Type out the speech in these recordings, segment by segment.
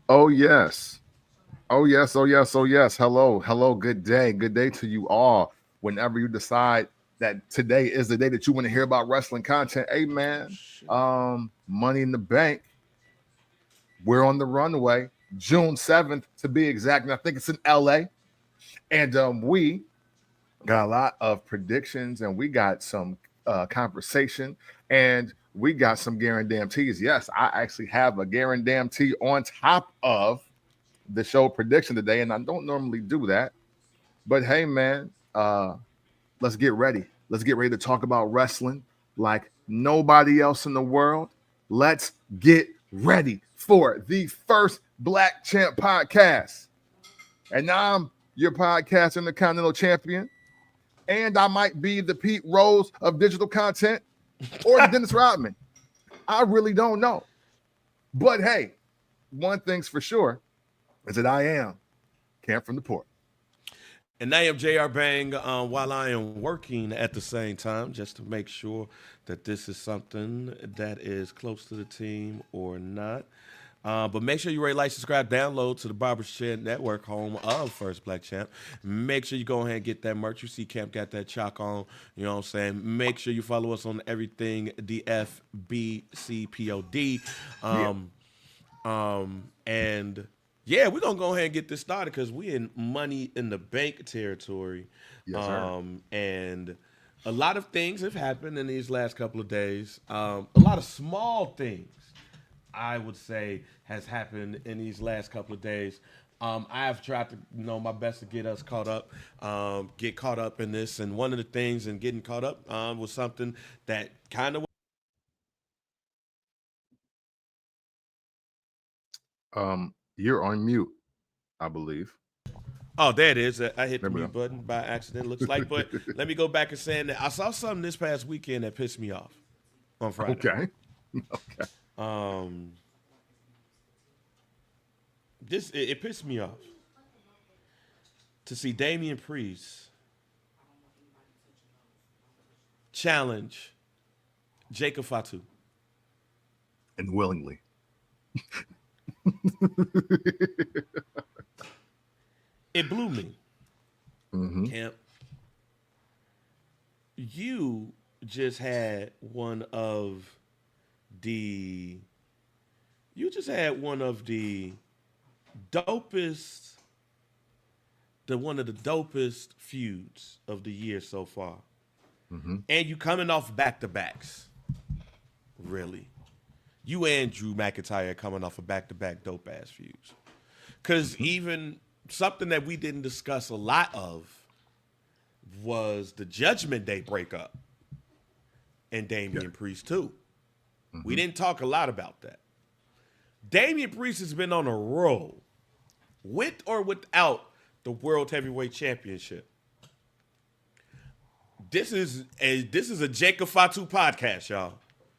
Oh yes. Oh yes. Oh yes. Oh yes. Hello. Hello. Good day. Good day to you all. Whenever you decide that today is the day that you want to hear about wrestling content, hey man, Money in the Bank. We're on the runway, June 7th to be exact, and I think it's in LA. And we got a lot of predictions, and we got some conversation, and we got some guarantees. Yes, I actually have a guarantee on top of the show prediction today, and I don't normally do that. But hey, man, let's get ready. Let's get ready to talk about wrestling like nobody else in the world. Let's get ready for the first Black Champ podcast. And now I'm your podcast intercontinental champion. And I might be the Pete Rose of digital content or the Dennis Rodman. I really don't know. But hey, one thing's for sure is that I am Camp from the Port. And I am JR Bang while I am working at the same time just to make sure that this is something that is close to the team or not. But make sure you rate, like, subscribe, download to the Barber's Chair Network, home of First Black Champ. Make sure you go ahead and get that merch. You see Camp got that chalk on. You know what I'm saying? Make sure you follow us on everything DFBCPOD. And yeah, we're gonna go ahead and get this started because we in money in the bank territory. Yes, sir. And a lot of things have happened in these last couple of days. A lot of small things, I would say, has happened in these last couple of days. I have tried to, my best to get us caught up, get caught up in this. And one of the things in getting caught up was something that kind of. You're on mute, I believe. Oh, there it is. I hit the There we mute button by accident, looks like. But let me go back and saying that I saw something this past weekend that pissed me off on go. Friday. Okay. Okay. Um, it pissed me off to see Damien Priest challenge Jacob Fatu. And willingly. It blew me. Mm-hmm. Camp, you just had one of the dopest, one of the dopest feuds of the year so far. Mm-hmm. And you coming off back to backs. Really. You and Drew McIntyre coming off of back to back dope ass feuds. Because even something that we didn't discuss a lot of was the Judgment Day breakup and Damien Priest too. Mm-hmm. We didn't talk a lot about that. Damien Priest has been on a roll, with or without the World Heavyweight Championship. This is a Jacob Fatu podcast, y'all.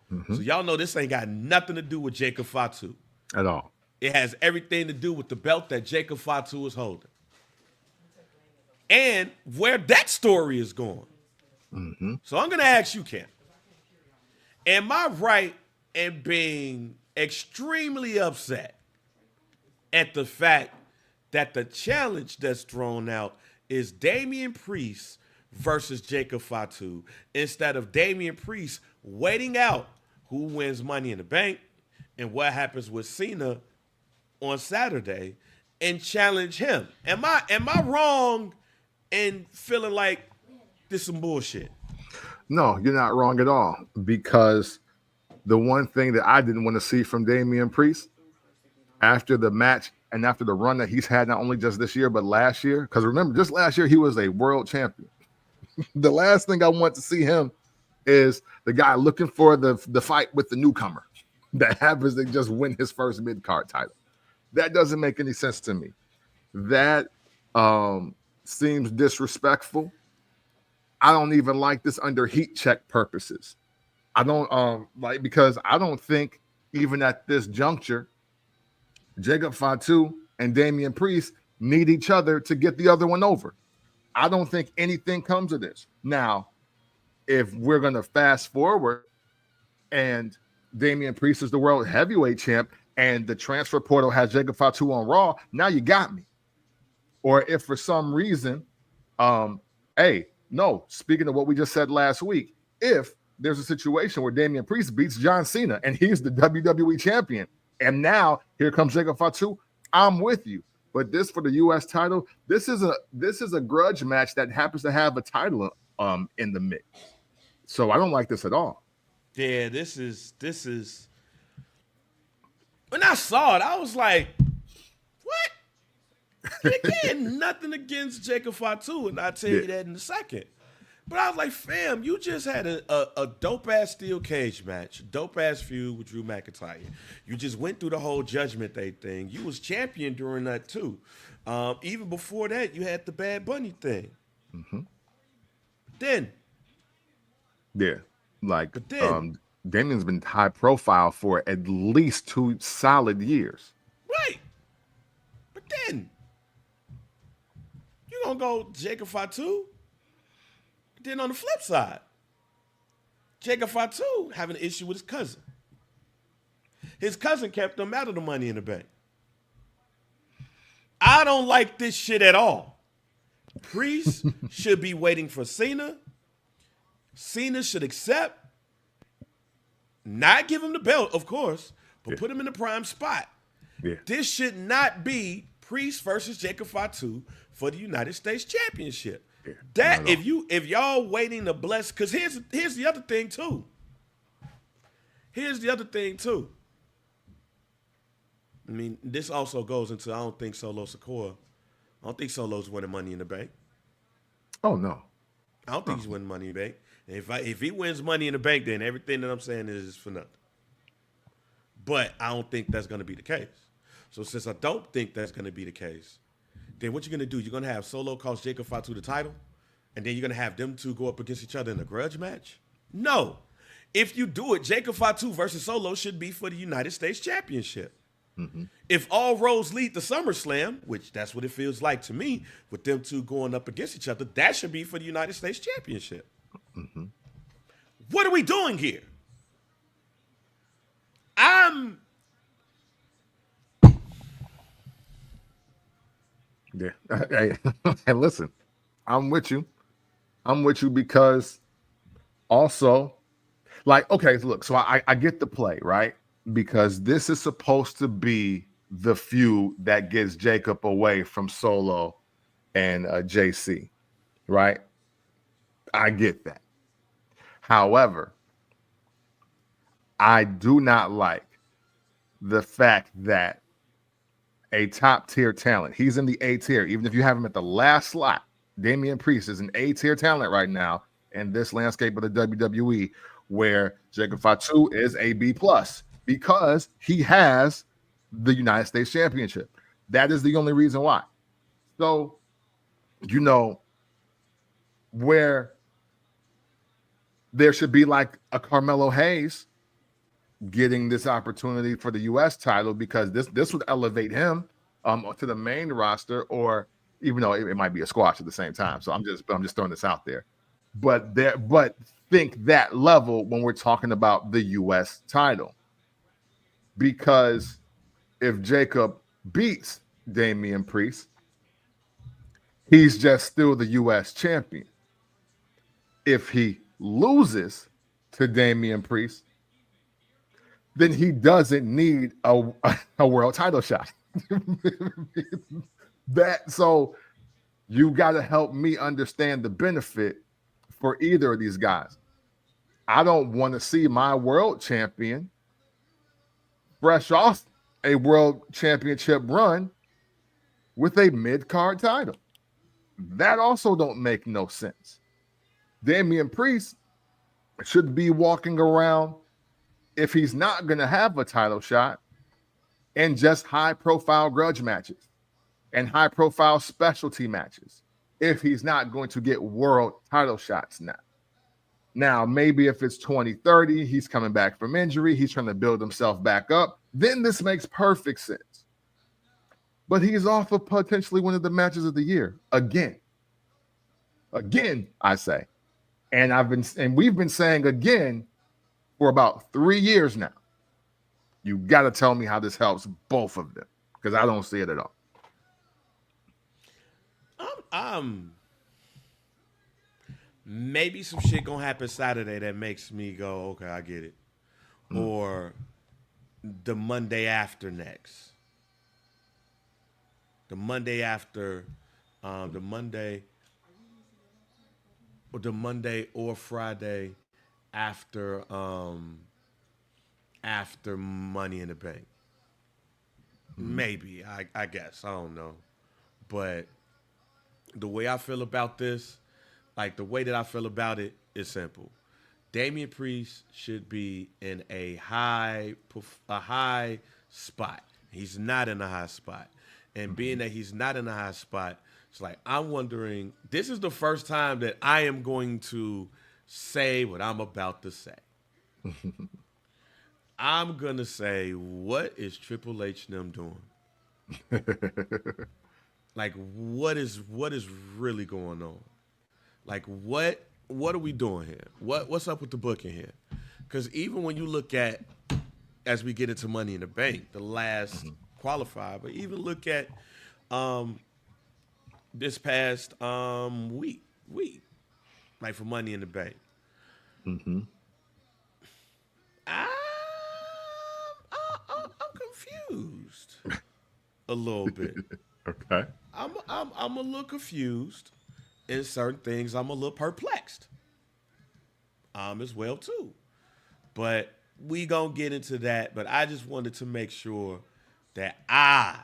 Mm-hmm. So y'all know this ain't got nothing to do with Jacob Fatu. At all. It has everything to do with the belt that Jacob Fatu is holding. And where that story is going. Mm-hmm. So I'm going to ask you, Ken. Am I right in being extremely upset at the fact that the challenge that's thrown out is Damien Priest versus Jacob Fatu instead of Damien Priest waiting out who wins Money in the Bank and what happens with Cena on Saturday and challenge him? Am I wrong in feeling like this some bullshit? No, you're not wrong at all. Because the one thing that I didn't want to see from Damian Priest after the match and after the run that he's had, not only just this year, but last year, because remember, just last year, he was a world champion. The last thing I want to see him is the guy looking for the fight with the newcomer that happens to just win his first mid-card title. That doesn't make any sense to me. That seems disrespectful. I don't even like this under heat check purposes. I don't because I don't think even at this juncture, Jacob Fatu and Damian Priest need each other to get the other one over. I don't think anything comes of this. Now, if we're going to fast forward and Damian Priest is the world heavyweight champ and the transfer portal has Jacob Fatu on Raw, now you got me. Or if for some reason, speaking of what we just said last week, if there's a situation where Damien Priest beats John Cena and he's the WWE champion, and now here comes Jacob Fatu, I'm with you. But this for the U.S. title, this is a grudge match that happens to have a title in the mix. So I don't like this at all. Yeah, this is. When I saw it, I was like, "What?" And again, nothing against Jacob Fatu, and I'll tell you that in a second. But I was like, fam, you just had a dope-ass steel cage match, dope-ass feud with Drew McIntyre. You just went through the whole Judgment Day thing. You was champion during that, too. Even before that, you had the Bad Bunny thing. Mm-hmm. Then. Yeah. Damien's been high profile for at least 2 solid years. Right. But then, you gonna go Jacob Fatu? Then on the flip side, Jacob Fatu having an issue with his cousin. His cousin kept him out of the Money in the Bank. I don't like this shit at all. Priest should be waiting for Cena. Cena should accept. Not give him the belt, of course, but put him in the prime spot. Yeah. This should not be Priest versus Jacob Fatu for the United States Championship. Yeah, that if y'all waiting to bless, because here's the other thing too. I mean, this also goes into I don't think Solo Sikoa. I don't think Solo's winning Money in the Bank. Oh no. I don't think he's winning Money in the Bank. If he wins Money in the Bank, then everything that I'm saying is for nothing. But I don't think that's going to be the case. So since I don't think that's going to be the case, then what you're going to do, you're going to have Solo cost Jacob Fatu the title, and then you're going to have them two go up against each other in a grudge match? No. If you do it, Jacob Fatu versus Solo should be for the United States Championship. Mm-hmm. If all roads lead to SummerSlam, which that's what it feels like to me, with them two going up against each other, that should be for the United States Championship. Mm-hmm. What are we doing here? Yeah. Hey, listen, I'm with you. Because also, okay, look, so I get the play, right? Because this is supposed to be the feud that gets Jacob away from Solo and JC, right? I get that. However, I do not like the fact that a top tier talent, he's in the A tier, even if you have him at the last slot. Damien Priest is an A tier talent right now in this landscape of the WWE, where Jacob Fatu is a B plus because he has the United States Championship. That is the only reason why. So, where there should be like a Carmelo Hayes getting this opportunity for the U.S. title, because this would elevate him to the main roster, or even though it might be a squash at the same time. So I'm just throwing this out there. But think that level when we're talking about the U.S. title, because if Jacob beats Damien Priest, he's just still the U.S. champion. If he loses to Damien Priest, then he doesn't need a world title shot. So you got to help me understand the benefit for either of these guys. I don't want to see my world champion fresh off a world championship run with a mid-card title. That also don't make no sense. Damien Priest should be walking around, if he's not going to have a title shot, and just high-profile grudge matches and high-profile specialty matches, if he's not going to get world title shots now. Now, maybe if it's 2030, he's coming back from injury, he's trying to build himself back up, then this makes perfect sense. But he's off of potentially one of the matches of the year again. Again, I say. And we've been saying again for about 3 years now. You got to tell me how this helps both of them, because I don't see it at all. Maybe some shit gonna happen Saturday that makes me go, okay, I get it. Or the Monday after next. The Monday after, the Monday or Friday after Money in the Bank. Maybe, I guess. I don't know. But the way I feel about this, like the way that I feel about it is simple. Damien Priest should be in a high spot. He's not in a high spot. And being that he's not in a high spot, it's like I'm wondering, this is the first time that I am going to say what I'm about to say. I'm going to say, what is Triple H and them doing? Like, what is really going on? Like, what are we doing here? What's up with the booking here? Because even when you look at, as we get into Money in the Bank, the last qualifier, but even look at this past week, like for Money in the Bank. I'm confused a little bit. Okay. I'm a little confused. In certain things, I'm a little perplexed. As well too. But we gonna get into that. But I just wanted to make sure that I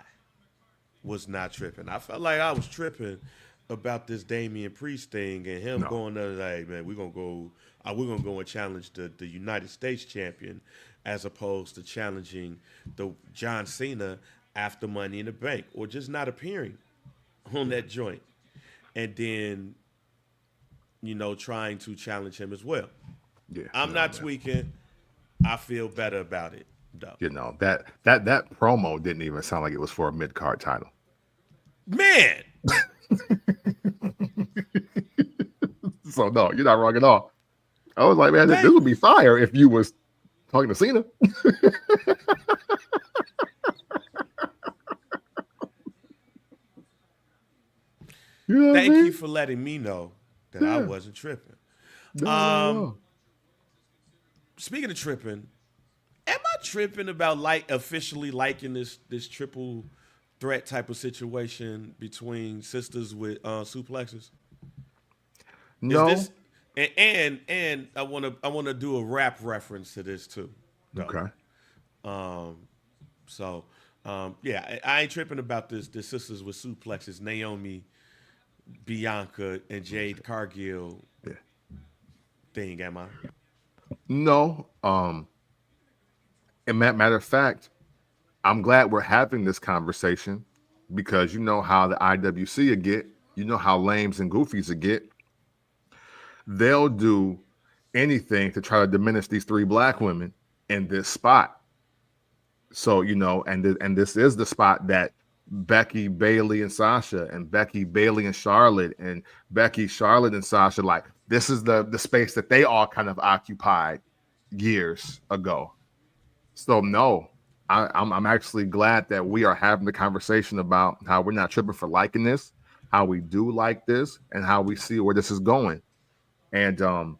was not tripping. I felt like I was tripping about this Damien Priest thing and him going to like, man, we're gonna go and challenge the United States champion as opposed to challenging the John Cena after Money in the Bank, or just not appearing on that joint. And then, trying to challenge him as well. Yeah, I'm not tweaking. I feel better about it, though. That promo didn't even sound like it was for a mid-card title. Man! So, no, you're not wrong at all. I was like, man, this would be fire if you was talking to Cena. Thank you for letting me know that I wasn't tripping. No. Speaking of tripping, am I tripping about officially liking this triple threat type of situation between sisters with suplexes? No. Is this, and I wanna do a rap reference to this too. Though. Okay. I ain't tripping about this. The sisters with suplexes, Naomi, Bianca, and Jade Cargill thing, am I? No. And matter of fact, I'm glad we're having this conversation because you know how the IWC would get, you know how lames and goofies would get. They'll do anything to try to diminish these three black women in this spot. So, and this is the spot that Becky, Bayley, and Sasha, and Becky, Bayley, and Charlotte, and Becky, Charlotte, and Sasha, like this is the space that they all kind of occupied years ago. So no, I'm actually glad that we are having the conversation about how we're not tripping for liking this, how we do like this, and how we see where this is going. And I'm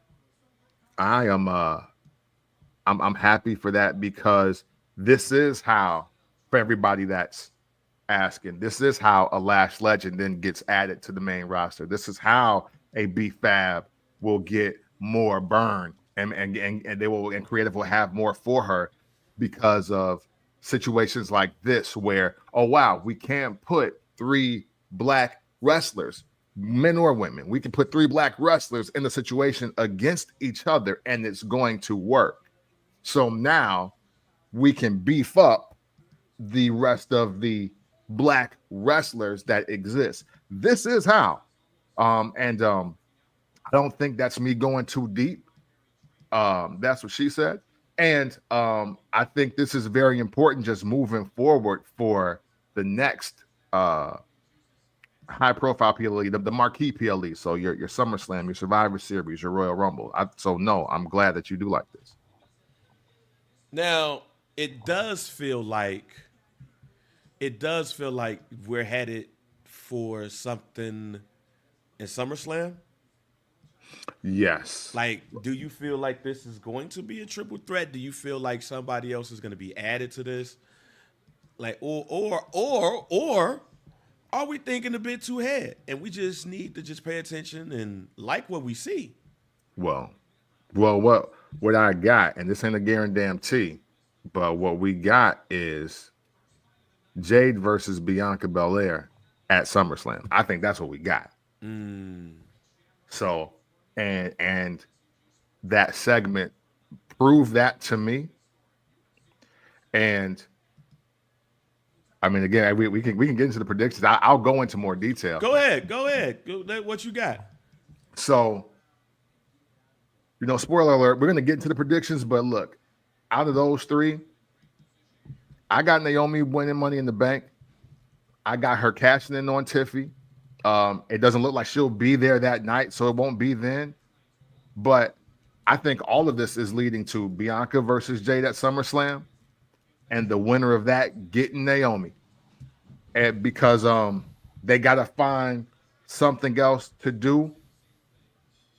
happy for that because this is how, for everybody that's asking, this is how a Lash legend then gets added to the main roster. This is how a B-Fab will get more burn and they will, and creative will have more for her because of situations like this where, oh wow, we can't put three black wrestlers, men or women, we can put three black wrestlers in the situation against each other and it's going to work. So now we can beef up the rest of the black wrestlers that exist. This is how. I don't think that's me going too deep. That's what she said. And I think this is very important just moving forward for the next high profile PLE, the marquee PLE. So your SummerSlam, your Survivor Series, your Royal Rumble. I'm glad that you do like this. Now, it does feel like we're headed for something in SummerSlam. Yes. Like, do you feel like this is going to be a triple threat? Do you feel like somebody else is going to be added to this? Like, or are we thinking a bit too ahead and we just need to just pay attention and like what we see? Well, what I got, and this ain't a guarantee, but what we got is Jade versus Bianca Belair at SummerSlam. I think that's what we got. So, and that segment proved that to me. And I mean, again, we can get into the predictions. I'll go into more detail. Go ahead. What you got? So, spoiler alert, we're gonna get into the predictions, but look, out of those three, I got Naomi winning Money in the Bank. I got her cashing in on Tiffy. It doesn't look like she'll be there that night, so it won't be then. But I think all of this is leading to Bianca versus Jade at SummerSlam, and the winner of that getting Naomi. And because they gotta find something else to do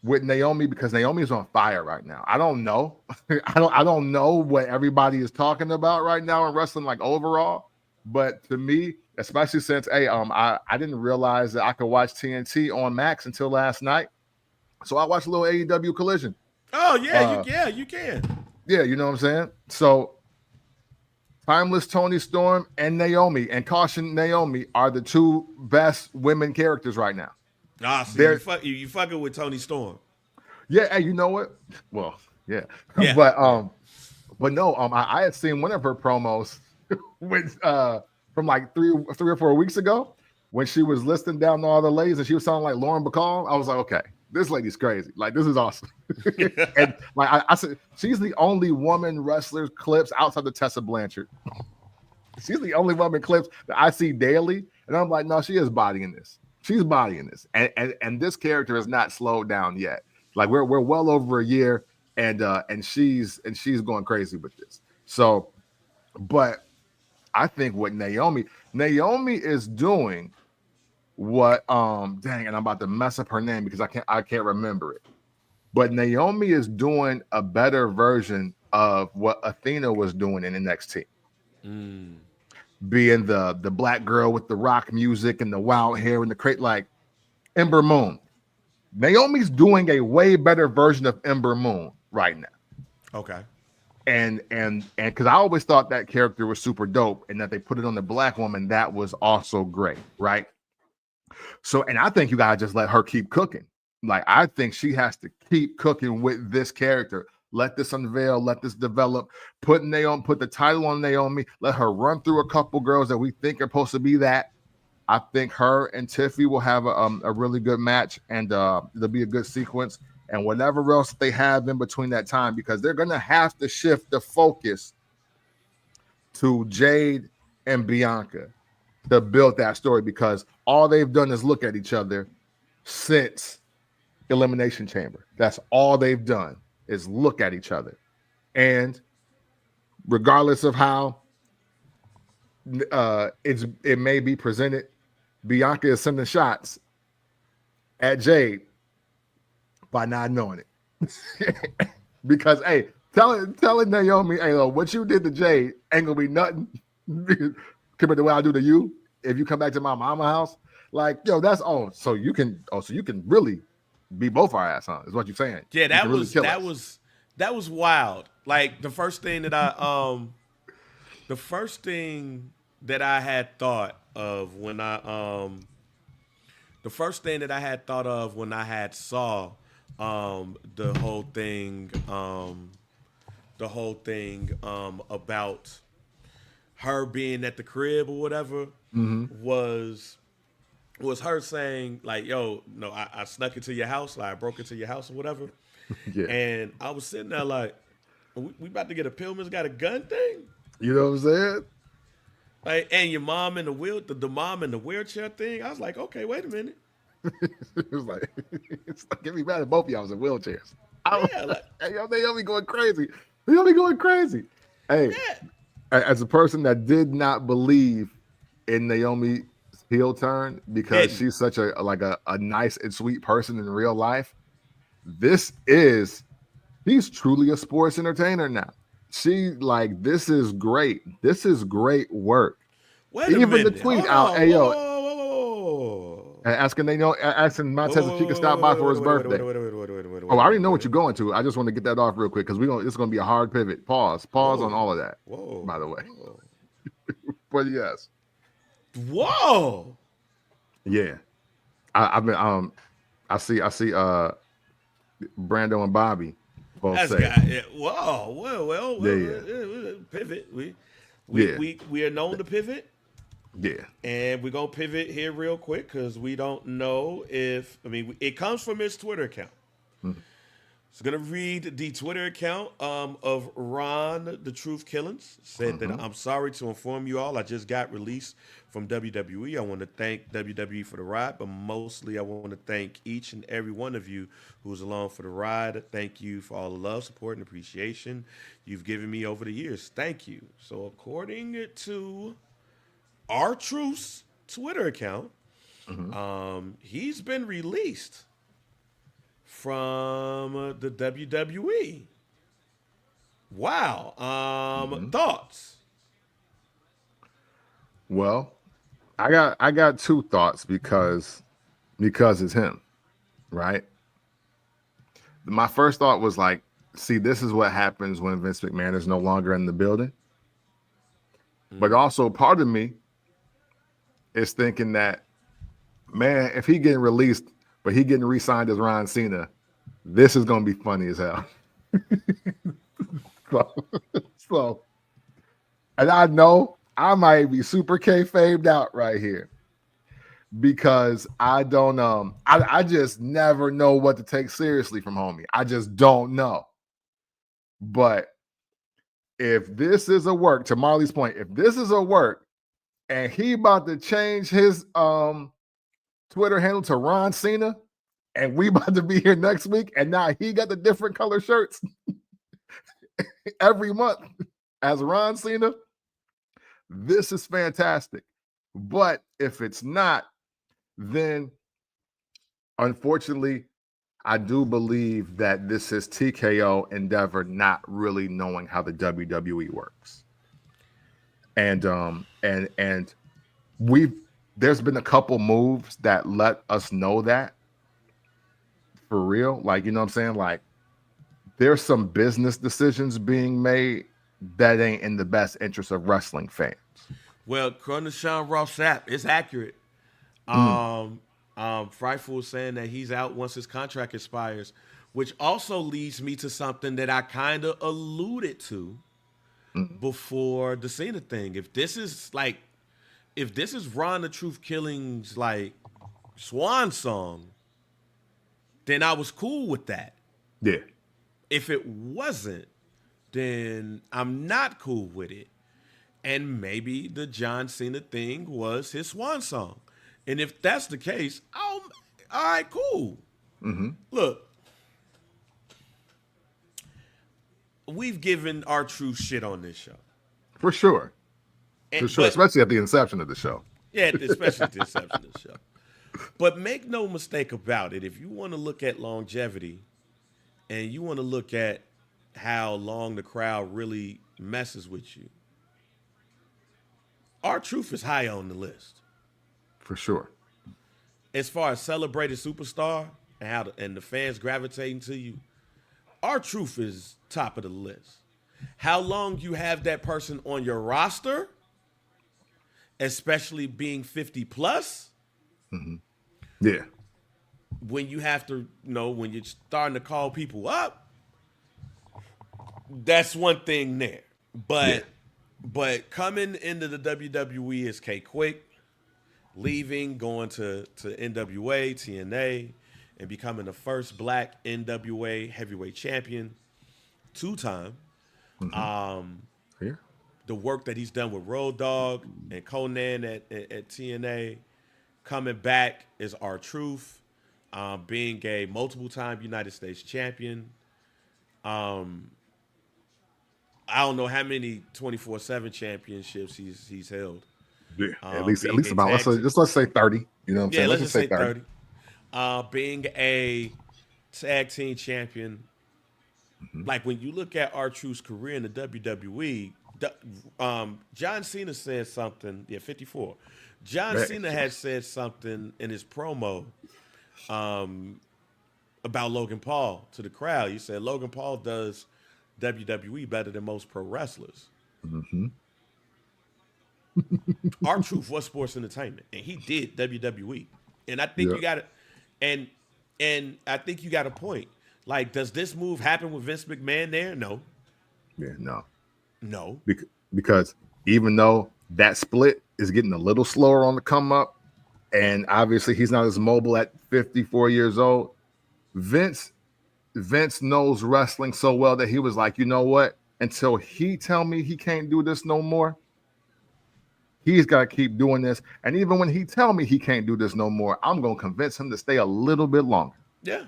with Naomi, because Naomi's on fire right now. I don't know. I don't know what everybody is talking about right now in wrestling, like overall. But to me, especially since I didn't realize that I could watch TNT on Max until last night. So I watched a little AEW Collision. Oh yeah, you can. Yeah, you know what I'm saying? So Timeless Tony Storm and Naomi, and Caution Naomi, are the two best women characters right now. So you fucking with Tony Storm. Yeah, hey, you know what? Well, yeah. Yeah. but no, I had seen one of her promos with from like three or 4 weeks ago when she was listing down all the ladies and she was sounding like Lauren Bacall. I was like, okay, this lady's crazy. Like, this is awesome. And like I said, she's the only woman wrestler clips outside of Tessa Blanchard. She's the only woman clips that I see daily, and I'm like, no, she is bodying this. She's bodying this, and this character is not slowed down yet. Like we're well over a year, and she's going crazy with this. So, but I think what Naomi is doing, what dang, and I'm about to mess up her name because I can't remember it. But Naomi is doing a better version of what Athena was doing in NXT. Being the black girl with the rock music and the wild hair and the crate, like Ember Moon. Naomi's doing a way better version of Ember Moon right now. Okay. And because I always thought that character was super dope, and that they put it on the black woman, that was also great, right? So, and I think you gotta just let her keep cooking. Like, I think she has to keep cooking with this character. Let this unveil, let this develop. Put the title on Naomi. Let her run through a couple girls that we think are supposed to be that. I think her and Tiffy will have a really good match, and it'll be a good sequence. And whatever else they have in between that time, because they're gonna have to shift the focus to Jade and Bianca to build that story, because all they've done is look at each other since Elimination Chamber. That's all they've done is look at each other. And regardless of how it may be presented, Bianca is sending shots at Jade by not knowing it. Because, hey, telling Naomi, hey, what you did to Jade ain't gonna be nothing compared to what I do to you if you come back to my mama house. Like, yo, that's all. So you can really beat both our ass, huh? Is what you're saying? Yeah, that was wild. Like the first thing that I had thought of when I had saw the whole thing about her being at the crib or whatever, was her saying like, yo, no, I snuck into your house, like I broke into your house or whatever. Yeah. And I was sitting there like, we about to get a Pillman's got a gun thing? You know what I'm saying? Like, and your mom in the mom in the wheelchair thing. I was like, okay, wait a minute. It was like, get me mad at both of y'all was in wheelchairs. They only going crazy. Hey. Yeah. as a person that did not believe in Naomi's heel turn because Didn't. she's such a nice and sweet person in real life, this is he's truly a sports entertainer now. This is great. This is great work. Wait a Even the minute. tweet Hold out, on. hey Whoa, yo, whoa, whoa, whoa, whoa. asking Montez if she could stop by for his birthday. Oh, I already know what you're going to. I just want to get that off real quick because it's going to be a hard pivot. Pause on all of that. Whoa. By the way, Whoa. but yes, Whoa. yeah. I've been I see Brando and Bobby both That's say got it. Whoa. Well. Yeah. Pivot. Yeah. We are known to pivot. yeah. And we're going to pivot here real quick because we don't know if, it comes from his Twitter account. Mhm. So I'm going to read the Twitter account of Ron the Truth Killings. Said that I'm sorry to inform you all. I just got released from WWE. I want to thank WWE for the ride, but mostly I want to thank each and every one of you who was along for the ride. Thank you for all the love, support, and appreciation you've given me over the years. Thank you. So according to R-Truth's Twitter account, he's been released from the WWE. Wow. Thoughts? Well, I got two thoughts because it's him, right? My first thought was like, see, this is what happens when Vince McMahon is no longer in the building. But also part of me is thinking that, man, if he getting released, but he getting re-signed as Ron Cena, this is gonna be funny as hell. so, and I know I might be super kayfabed out right here because I don't I just never know what to take seriously from homie. I just don't know. But if this is a work, to Marley's point, if this is a work and he about to change his Twitter handle to Ron Cena, and we about to be here next week, and now he got the different color shirts every month as Ron Cena, this is fantastic. But if it's not, then unfortunately, I do believe that this is TKO Endeavor not really knowing how the WWE works. And there's been a couple moves that let us know that for real. Like, you know what I'm saying? Like, there's some business decisions being made that ain't in the best interest of wrestling fans. Well, according to Sean Ross Sapp, it's accurate. Frightful is saying that he's out once his contract expires, which also leads me to something that I kind of alluded to before the Cena thing. If this is Ron the Truth Killing's like swan song, then I was cool with that. Yeah. If it wasn't, then I'm not cool with it. And maybe the John Cena thing was his swan song. And if that's the case, all right, cool. Look, we've given our true shit on this show. For sure. Especially at the inception of the show. Yeah, especially at the inception of the show. But make no mistake about it, if you want to look at longevity and you want to look at how long the crowd really messes with you, R-Truth is high on the list. For sure. As far as celebrated superstar and the fans gravitating to you, R-Truth is top of the list. How long you have that person on your roster, especially being 50 plus, Yeah. when you have to, when you're starting to call people up, that's one thing there. But coming into the WWE is K Quick, leaving, going to NWA, TNA, and becoming the first black NWA heavyweight champion, 2-time. Here. The work that he's done with Road Dogg and Conan at TNA, coming back is R-Truth, being a multiple-time United States champion. I don't know how many 24/7 championships he's held. Yeah, at least Being a about let's say 30. You know what I'm yeah, saying? let's Let's just just say say 30. 30. Being a tag team champion, Mm-hmm. like when you look at R-Truth's career in the WWE, John Cena said something. Yeah, 54. John Yeah. Cena had said something in his promo about Logan Paul to the crowd. He said Logan Paul does WWE better than most pro wrestlers. Mm-hmm. R-Truth was sports entertainment, and he did WWE. And I think Yeah. you got it. And I think you got a point. Like, does this move happen with Vince McMahon there? No. Yeah, no. No. Because even though that split is getting a little slower on the come up, and obviously he's not as mobile at 54 years old, Vince knows wrestling so well that he was like, you know what? Until he tell me he can't do this no more, he's got to keep doing this. And even when he tell me he can't do this no more, I'm going to convince him to stay a little bit longer. Yeah.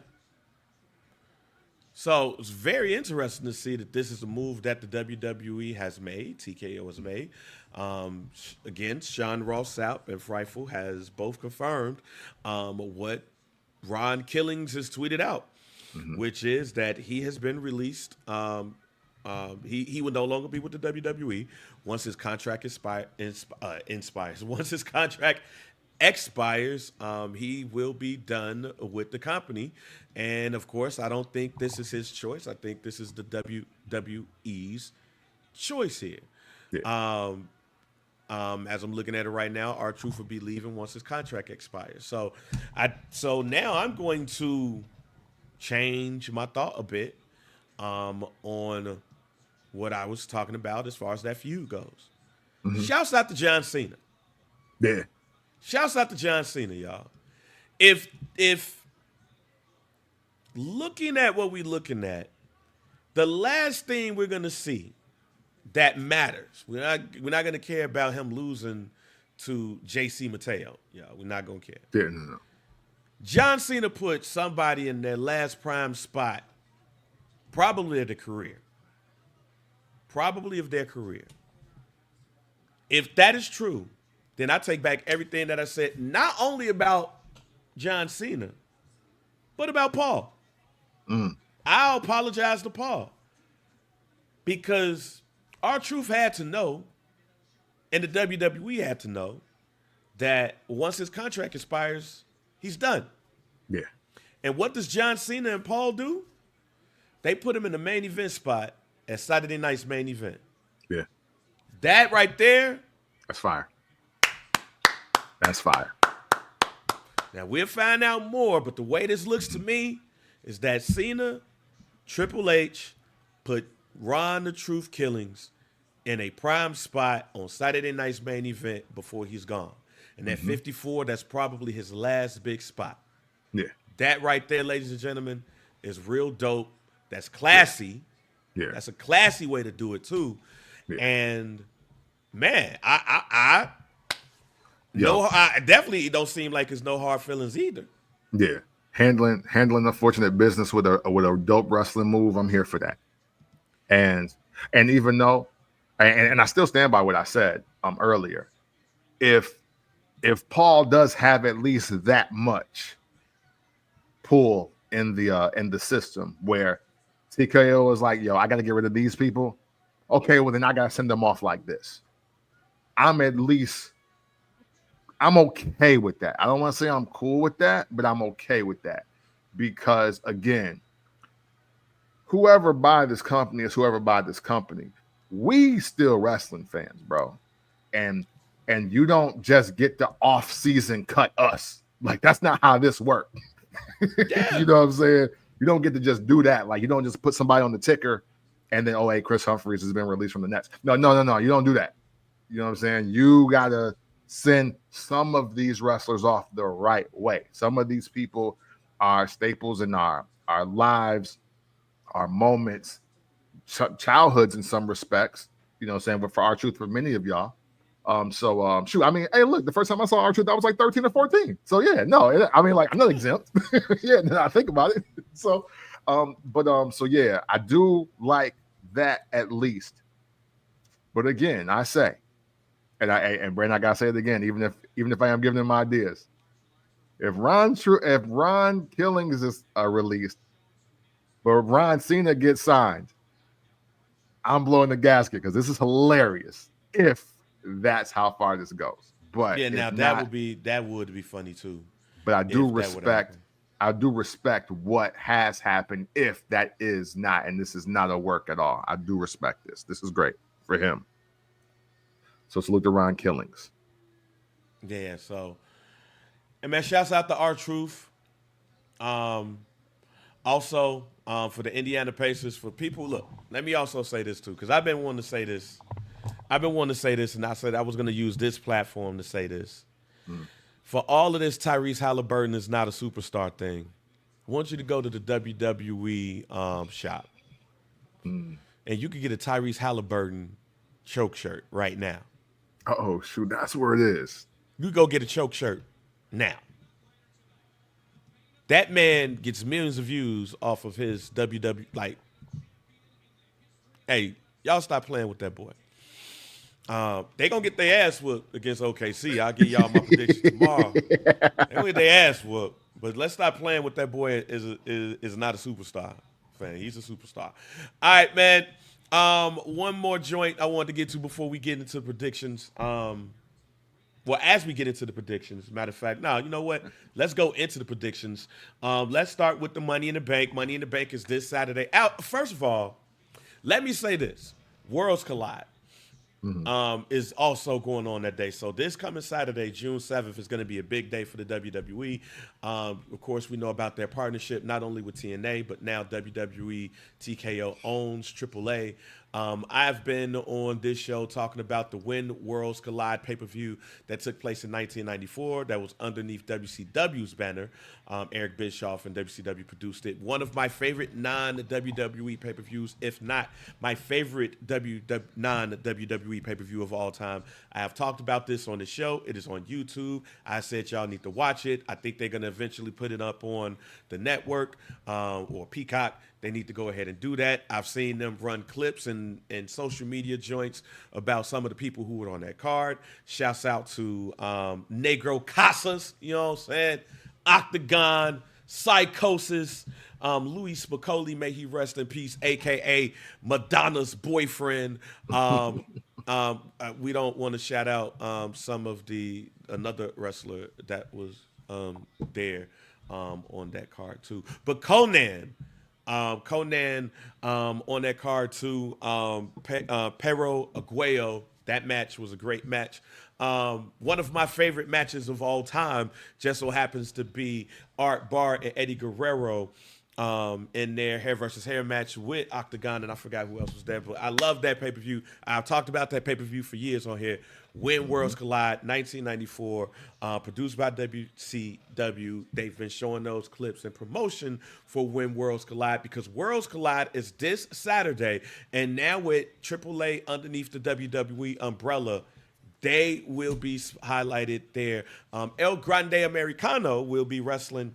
So it's very interesting to see that this is a move that the WWE has made, TKO has made. Again, Sean Ross Sapp and Frightful has both confirmed what Ron Killings has tweeted out, which is that he has been released. He will no longer be with the WWE once his contract expires. Once his contract expires, he will be done with the company. And of course, I don't think this is his choice. I think this is the WWE's choice here. Yeah. As I'm looking at it right now, R-Truth will be leaving once his contract expires. So now I'm going to change my thought a bit on what I was talking about as far as that feud goes. Mm-hmm. Shouts out to John Cena. Yeah. Shouts out to John Cena, y'all. If looking at what we're looking at, the last thing we're gonna see that matters, we're not gonna care about him losing to JC Mateo. Yeah, we're not gonna care. Yeah, no. John Cena put somebody in their last prime spot, probably of their career. Probably of their career. If that is true, then I take back everything that I said, not only about John Cena, but about Paul. I'll apologize to Paul. Because R-Truth had to know, and the WWE had to know, that once his contract expires, he's done. Yeah. And what does John Cena and Paul do? They put him in the main event spot at Saturday night's main event. Yeah. That right there. That's fire. That's fire. Now, we'll find out more, but the way this looks to me is that Cena, Triple H, put Ron the Truth Killings in a prime spot on Saturday night's main event before he's gone. And at 54, that's probably his last big spot. Yeah. That right there, ladies and gentlemen, is real dope. That's classy. Yeah. That's a classy way to do it, too. Yeah. And, man, I definitely don't seem like it's no hard feelings either. Yeah. Handling unfortunate business with a dope wrestling move, I'm here for that. And even though, and I still stand by what I said earlier, if Paul does have at least that much pull in the system where TKO is like, yo, I got to get rid of these people. Okay, well then I got to send them off like this. I'm okay with that. I don't want to say I'm cool with that, but I'm okay with that because again, whoever buy this company is whoever buy this company. We still wrestling fans, bro, and you don't just get to off-season cut us. Like that's not how this works. Yeah. You know what I'm saying? You don't get to just do that. Like you don't just put somebody on the ticker and then hey, Chris Humphries has been released from the Nets. No. You don't do that. You know what I'm saying? You gotta send some of these wrestlers off the right way. Some of these people are staples in our lives, our moments, childhoods in some respects. You know what I'm saying? But for R-Truth, for many of y'all. Shoot, I mean, hey, look, the first time I saw R-Truth, I was like 13 or 14. So yeah, no, I mean, like I'm not exempt. Yeah, now I think about it. So yeah, I do like that at least But again, I say, and Brandon, I gotta say it again, even if I am giving them ideas, if Ron Killings is released, but Ron Cena gets signed, I'm blowing the gasket because this is hilarious. If that's how far this goes, but Yeah, if now not, that would be funny too, but I do if that would happen. respect. I do respect what has happened if that is not, and this is not a work at all. I do respect this. This is great for him. So salute to Ron Killings. Yeah, so and man, shouts out to R-Truth. Um, Also, for the Indiana Pacers, for people, look, let me also say this too, because I've been wanting to say this. I've been wanting to say this, and I said I was going to use this platform to say this. Mm. For all of this, Tyrese Halliburton is not a superstar thing. I want you to go to the WWE shop, Mm. and you can get a Tyrese Halliburton choke shirt right now. Oh shoot, that's where it is. You go get a choke shirt now. That man gets millions of views off of his WWE. Like, hey, y'all stop playing with that boy. They gonna get their ass whooped against OKC. I'll give y'all my prediction tomorrow. They gonna get their ass whooped. But let's stop playing with that boy. Is not a superstar. Fan, he's a superstar. All right, man. One more joint I wanted to get to before we get into predictions. Well, as we get into the predictions, matter of fact, no, you know what? Let's go into the predictions. Let's start with the Money in the Bank. Money in the Bank is this Saturday. First of all, let me say this. Worlds Collide is also going on that day. So this coming Saturday, June 7th, is going to be a big day for the WWE. Of course, we know about their partnership, not only with TNA, but now WWE TKO owns AAA. I've been on this show talking about the When Worlds Collide pay-per-view that took place in 1994. That was underneath WCW's banner. Eric Bischoff and WCW produced it. One of my favorite non-WWE pay-per-views, if not my favorite non-WWE pay-per-view of all time. I have talked about this on the show. It is on YouTube. I said y'all need to watch it. I think they're going to eventually put it up on the network or Peacock. They need to go ahead and do that. I've seen them run clips and social media joints about some of the people who were on that card. Shouts out to Negro Casas, you know what I'm saying? Octagon, Psychosis, Louis Spicoli, may he rest in peace, a.k.a. Madonna's boyfriend. We don't want to shout out some of another wrestler that was there on that card too. But Conan on that card too. Pero Aguayo, that match was a great match. One of my favorite matches of all time just so happens to be Art Barr and Eddie Guerrero in their hair versus hair match with Octagon, and I forgot who else was there, but I love that pay-per-view. I've talked about that pay-per-view for years on here. When Worlds Collide, 1994, produced by WCW. They've been showing those clips in promotion for When Worlds Collide because Worlds Collide is this Saturday, and now with AAA underneath the WWE umbrella, they will be highlighted there. El Grande Americano will be wrestling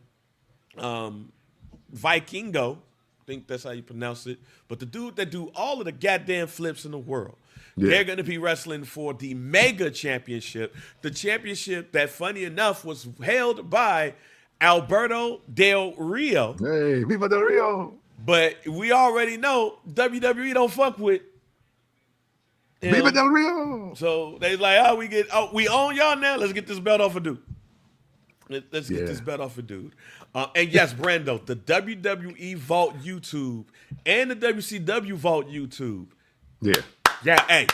Vikingo, I think that's how you pronounce it, but the dude that do all of the goddamn flips in the world. Yeah. They're going to be wrestling for the Mega Championship, the championship that, funny enough, was held by Alberto Del Rio. Hey, Viva Del Rio! But we already know WWE don't fuck with him. Viva Del Rio! So they like, we own y'all now. Let's get this belt off a dude. Let's get this belt off a dude. And yes, Brando, the WWE Vault YouTube and the WCW Vault YouTube. Yeah. Yeah, hey.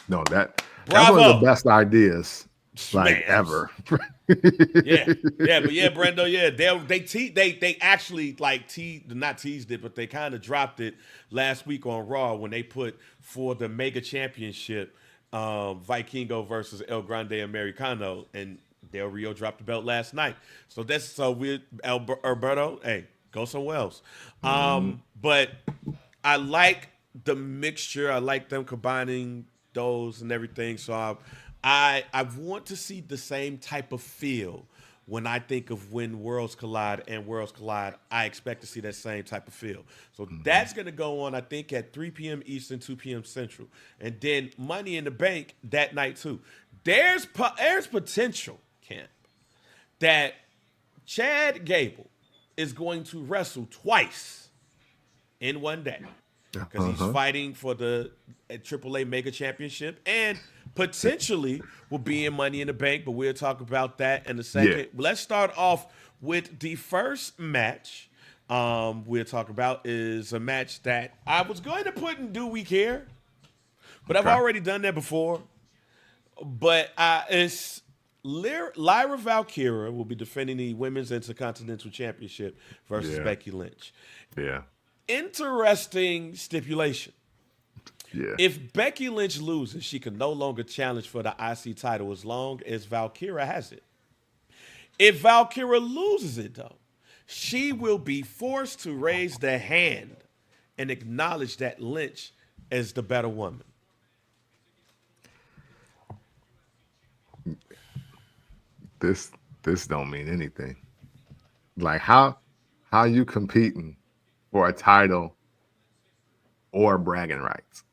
No, that's Bravo. one of the best ideas ever. But Brando, they actually not teased it, but they kind of dropped it last week on Raw when they put for the Mega Championship Vikingo versus El Grande Americano, and Del Rio dropped the belt last night. So we're Alberto, hey, go somewhere else. But I like the mixture. I like them combining those and everything. So I want to see the same type of feel when I think of when worlds collide and worlds collide, I expect to see that same type of feel. So that's going to go on, I think, at 3 p.m. Eastern, 2 p.m. Central. And then Money in the Bank that night, too. There's potential, Camp, that Chad Gable is going to wrestle twice in one day because he's fighting for the AAA Mega Championship and potentially will be in Money in the Bank, but we'll talk about that in a second. Yeah. Let's start off with the first match we'll talk about is a match that I was going to put in Do We Care, but I've already done that before. But it's Lyra Valkyria will be defending the Women's Intercontinental Championship versus Becky Lynch. Yeah. Interesting stipulation. Yeah. If Becky Lynch loses, she can no longer challenge for the IC title as long as Valkyria has it. If Valkyria loses it, though, she will be forced to raise the hand and acknowledge that Lynch is the better woman. This don't mean anything. Like how you competing for a title or bragging rights?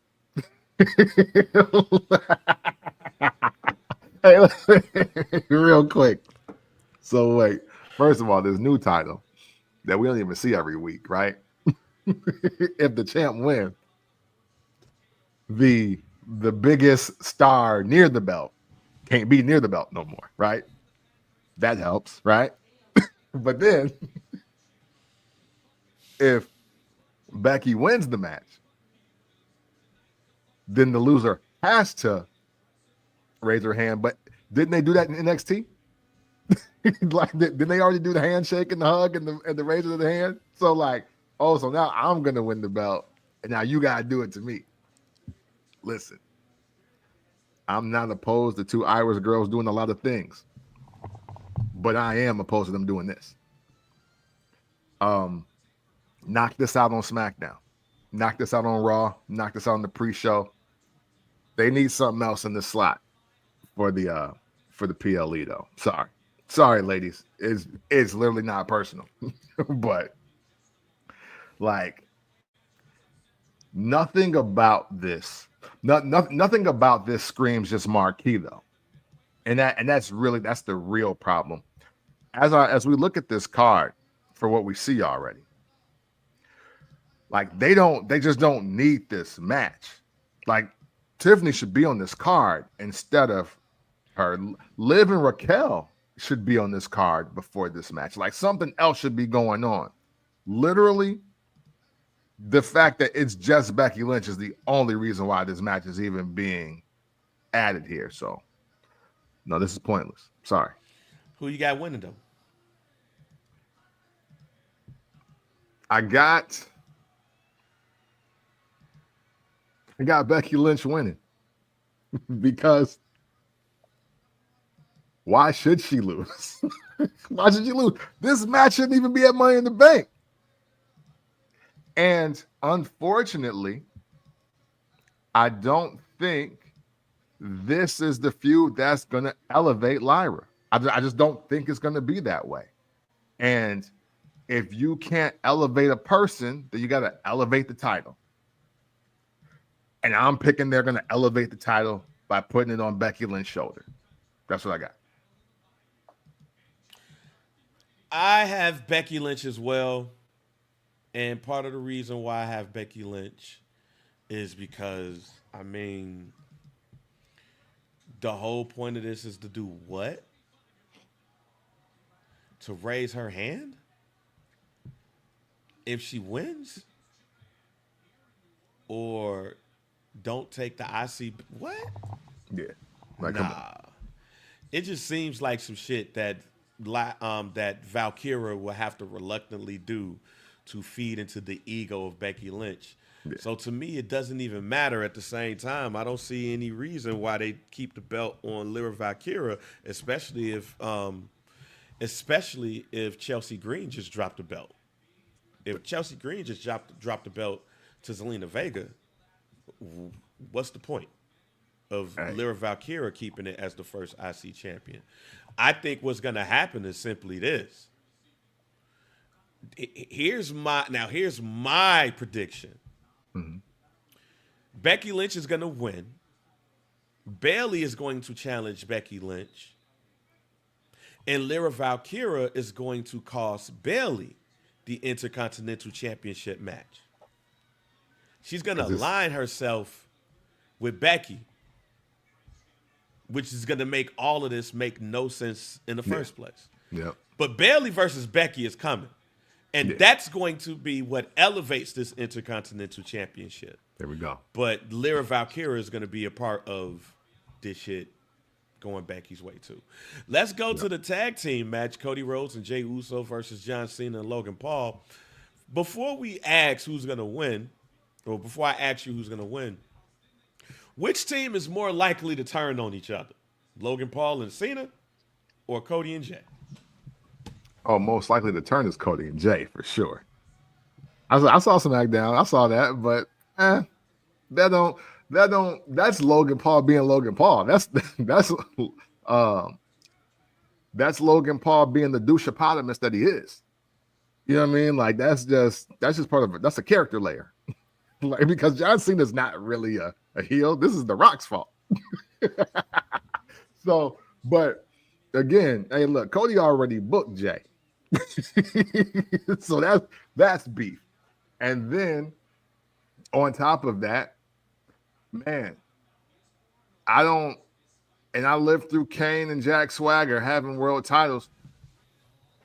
Hey, real quick. So wait, first of all, this new title that we don't even see every week, right? If the champ wins, the biggest star near the belt can't be near the belt no more, right? That helps, right? But then if Becky wins the match, then the loser has to raise her hand. But didn't they do that in NXT? Like, didn't they already do the handshake and the hug and the raising of the hand? So like, oh, so now I'm gonna win the belt, and now you gotta do it to me. Listen, I'm not opposed to two Irish girls doing a lot of things, but I am opposed to them doing this. Knock this out on SmackDown. Knock this out on Raw. Knock this out on the pre-show. They need something else in the slot for the PLE though. Sorry, ladies. It's literally not personal, but like nothing about this screams just marquee though, and that's the real problem. As we look at this card for what we see already, like they just don't need this match. Like Tiffany should be on this card instead of her. Liv and Raquel should be on this card before this match. Like something else should be going on. Literally, the fact that it's just Becky Lynch is the only reason why this match is even being added here. So, no, this is pointless. Sorry. Who you got winning though? I got Becky Lynch winning because why should she lose? Why should she lose? This match shouldn't even be at Money in the Bank. And unfortunately, I don't think this is the feud that's going to elevate Lyra. I just don't think it's going to be that way. And if you can't elevate a person, then you got to elevate the title. And I'm picking they're going to elevate the title by putting it on Becky Lynch's shoulder. That's what I got. I have Becky Lynch as well. And part of the reason why I have Becky Lynch is because, I mean, the whole point of this is to do what? To raise her hand? If she wins? Or don't take the IC? What? Yeah. Like, nah. It just seems like some shit that Valkyria will have to reluctantly do to feed into the ego of Becky Lynch. Yeah. So to me, it doesn't even matter at the same time. I don't see any reason why they keep the belt on Lyra Valkyria, especially if Chelsea Green just dropped the belt. If Chelsea Green just dropped the belt to Zelina Vega, what's the point? of Hey. Lyra Valkyria keeping it as the first IC champion. I think what's going to happen is simply this. Here's my prediction. Mm-hmm. Becky Lynch is going to win. Bayley is going to challenge Becky Lynch. And Lyra Valkyria is going to cost Bayley the Intercontinental Championship match. She's going to align herself with Becky, which is going to make all of this make no sense in the first place. Yep. But Bayley versus Becky is coming. And that's going to be what elevates this Intercontinental Championship. There we go. But Lyra Valkyria is going to be a part of this shit going Becky's way too. Let's go to the tag team match, Cody Rhodes and Jey Uso versus John Cena and Logan Paul. Before we ask who's going to win, or before I ask you who's going to win, which team is more likely to turn on each other? Logan Paul and Cena or Cody and Jey? Oh, most likely to turn is Cody and Jey for sure. I saw SmackDown. I saw that, but that's Logan Paul being Logan Paul. That's Logan Paul being the douche-apotamus that he is. You know what I mean? Like that's just part of it. That's a character layer. Like, because John Cena's not really a heel. This is The Rock's fault. So, but again, hey, look, Cody already booked Jey. So that's beef. And then on top of that, man, I lived through Kane and Jack Swagger having world titles,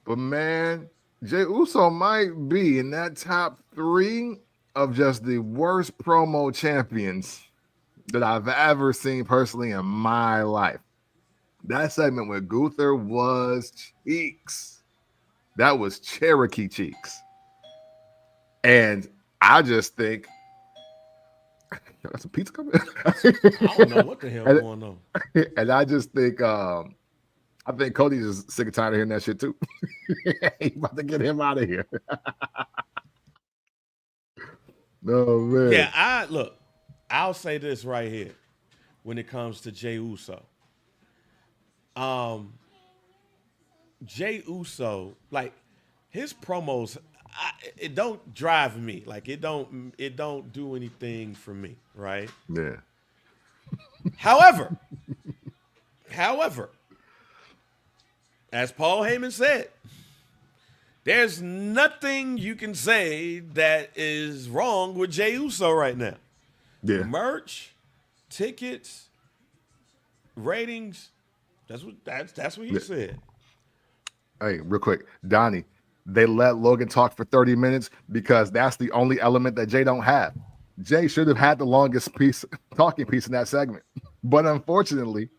but man, Jey Uso might be in that top 3 of just the worst promo champions that I've ever seen personally in my life. That segment with Gunther was cheeks. That was Cherokee cheeks. And I just think that's a pizza coming. I don't know what the hell going on. And I just think I think Cody's just sick and tired of hearing that shit too. He's about to get him out of here. No, man. Yeah, I'll say this right here when it comes to Jey Uso. Jey Uso, like his promos, it don't drive me. Like it don't do anything for me, right? Yeah. However, as Paul Heyman said, there's nothing you can say that is wrong with Jey Uso right now. Yeah. Merch, tickets, ratings. That's what he said. Hey, real quick, Donnie, they let Logan talk for 30 minutes because that's the only element that Jey don't have. Jey should have had the longest talking piece in that segment. But unfortunately,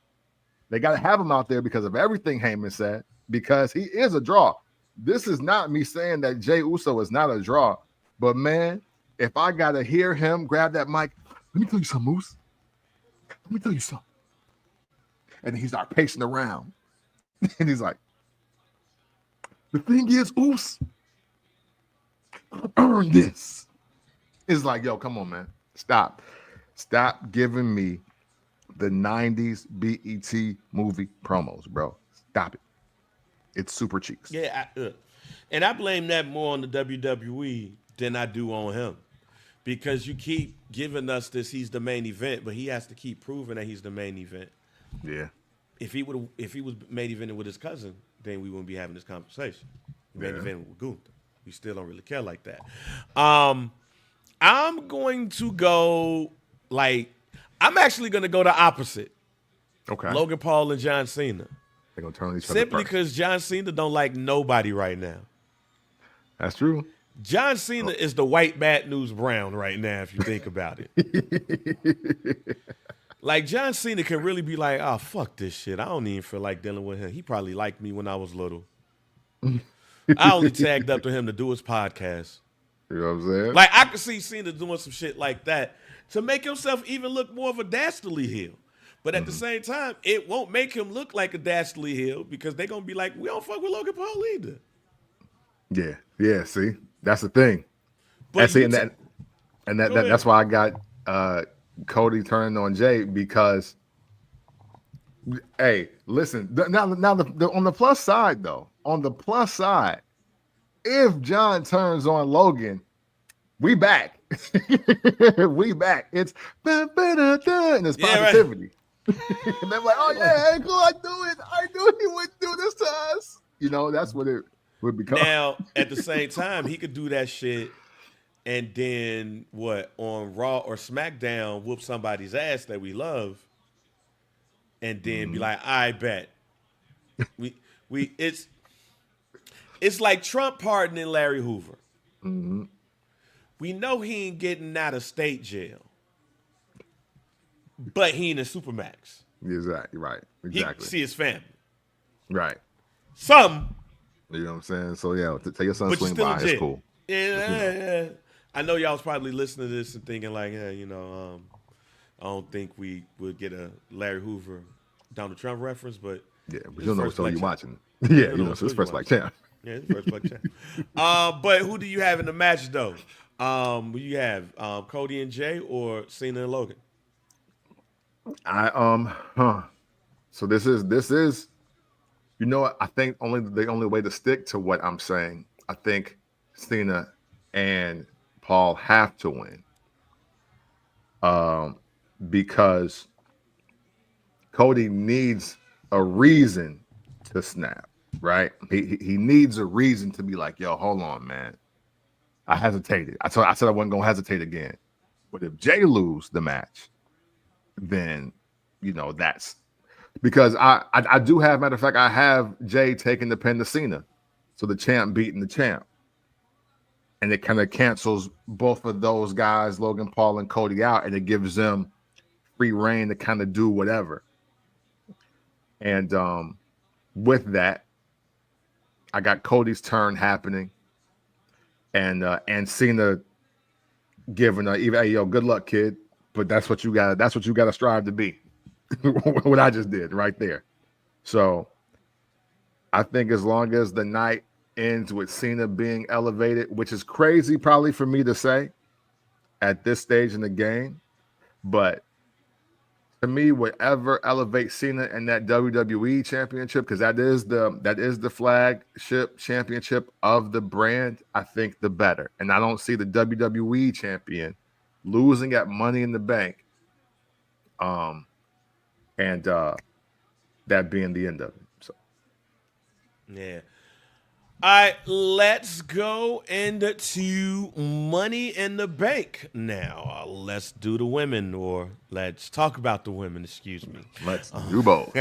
they got to have him out there because of everything Heyman said, because he is a draw. This is not me saying that Jey Uso is not a draw, but man, if I got to hear him grab that mic, let me tell you something, Moose. Let me tell you something. And he started pacing around. And he's like, the thing is, Oos, I earned this. It's like, yo, come on, man. Stop giving me the 90s BET movie promos, bro. Stop it. It's super cheeks. Yeah, and I blame that more on the WWE than I do on him. Because you keep giving us this, he's the main event, but he has to keep proving that he's the main event. Yeah. If he was main eventing with his cousin, then we wouldn't be having this conversation. Main event with Gunther. We still don't really care like that. I'm going to go I'm actually going to go the opposite. Okay. Logan Paul and John Cena. They're going to turn on each other Simply first. because John Cena don't like nobody right now. That's true. John Cena is the white Bad News Brown right now, if you think about it. Like, John Cena can really be like, oh, fuck this shit. I don't even feel like dealing with him. He probably liked me when I was little. I only tagged up to him to do his podcast. You know what I'm saying? Like, I could see Cena doing some shit like that to make himself even look more of a dastardly heel. But at the same time, it won't make him look like a dastardly heel because they're going to be like, we don't fuck with Logan Paul either. Yeah. Yeah, see? That's the thing. But That's why I got Cody turning on Jay because, hey, listen. On the plus side, though, if John turns on Logan, we back. We back. It's and it's Yeah, right. positivity. And they're like, oh yeah, hey, cool, I knew it. I knew he would do this to us. That's what it would become. Now, at the same time, he could do that shit and then what on Raw or SmackDown whoop somebody's ass that we love, and then be like, I bet we it's like Trump pardoning Larry Hoover. Mm-hmm. We know he ain't getting out of state jail, but he in a supermax. Exactly. Right. He can Exactly. see his family. Right. Some, You know what I'm saying? So yeah, tell your son but you're swing still by. It's legit. cool. Yeah. I know y'all was probably listening to this and thinking like, I don't think we would get a Larry Hoover, Donald Trump reference, but Yeah, but it's you don't know first what show black you champ. watching. Yeah, Don't so it's you first like watching. champ. Yeah, it's first black champ. But who do you have in the match though? Who you have Cody and Jay or Cena and Logan? So this is what I think the only way to stick to what I'm saying. I think Cena and Paul have to win. Because Cody needs a reason to snap, right? He needs a reason to be like, yo, hold on, man. I hesitated. I said I wasn't gonna hesitate again. But if Jay lose the match, then that's because I do have, matter of fact, I have Jay taking the pin to Cena. So the champ beating the champ. And it kind of cancels both of those guys, Logan Paul and Cody, out, and it gives them free reign to kind of do whatever. And with that, I got Cody's turn happening, and Cena giving hey, yo, good luck, kid. But that's what you got. That's what you got to strive to be. What I just did right there. So I think as long as the night ends with Cena being elevated, which is crazy probably for me to say at this stage in the game, but to me, whatever elevates Cena and that WWE championship, because that is the flagship championship of the brand, I think the better. And I don't see the WWE champion losing at Money in the Bank. And that being the end of it. So Yeah. All right, let's go into Money in the Bank now. Let's do the women, or let's talk about the women, excuse me. let's do both.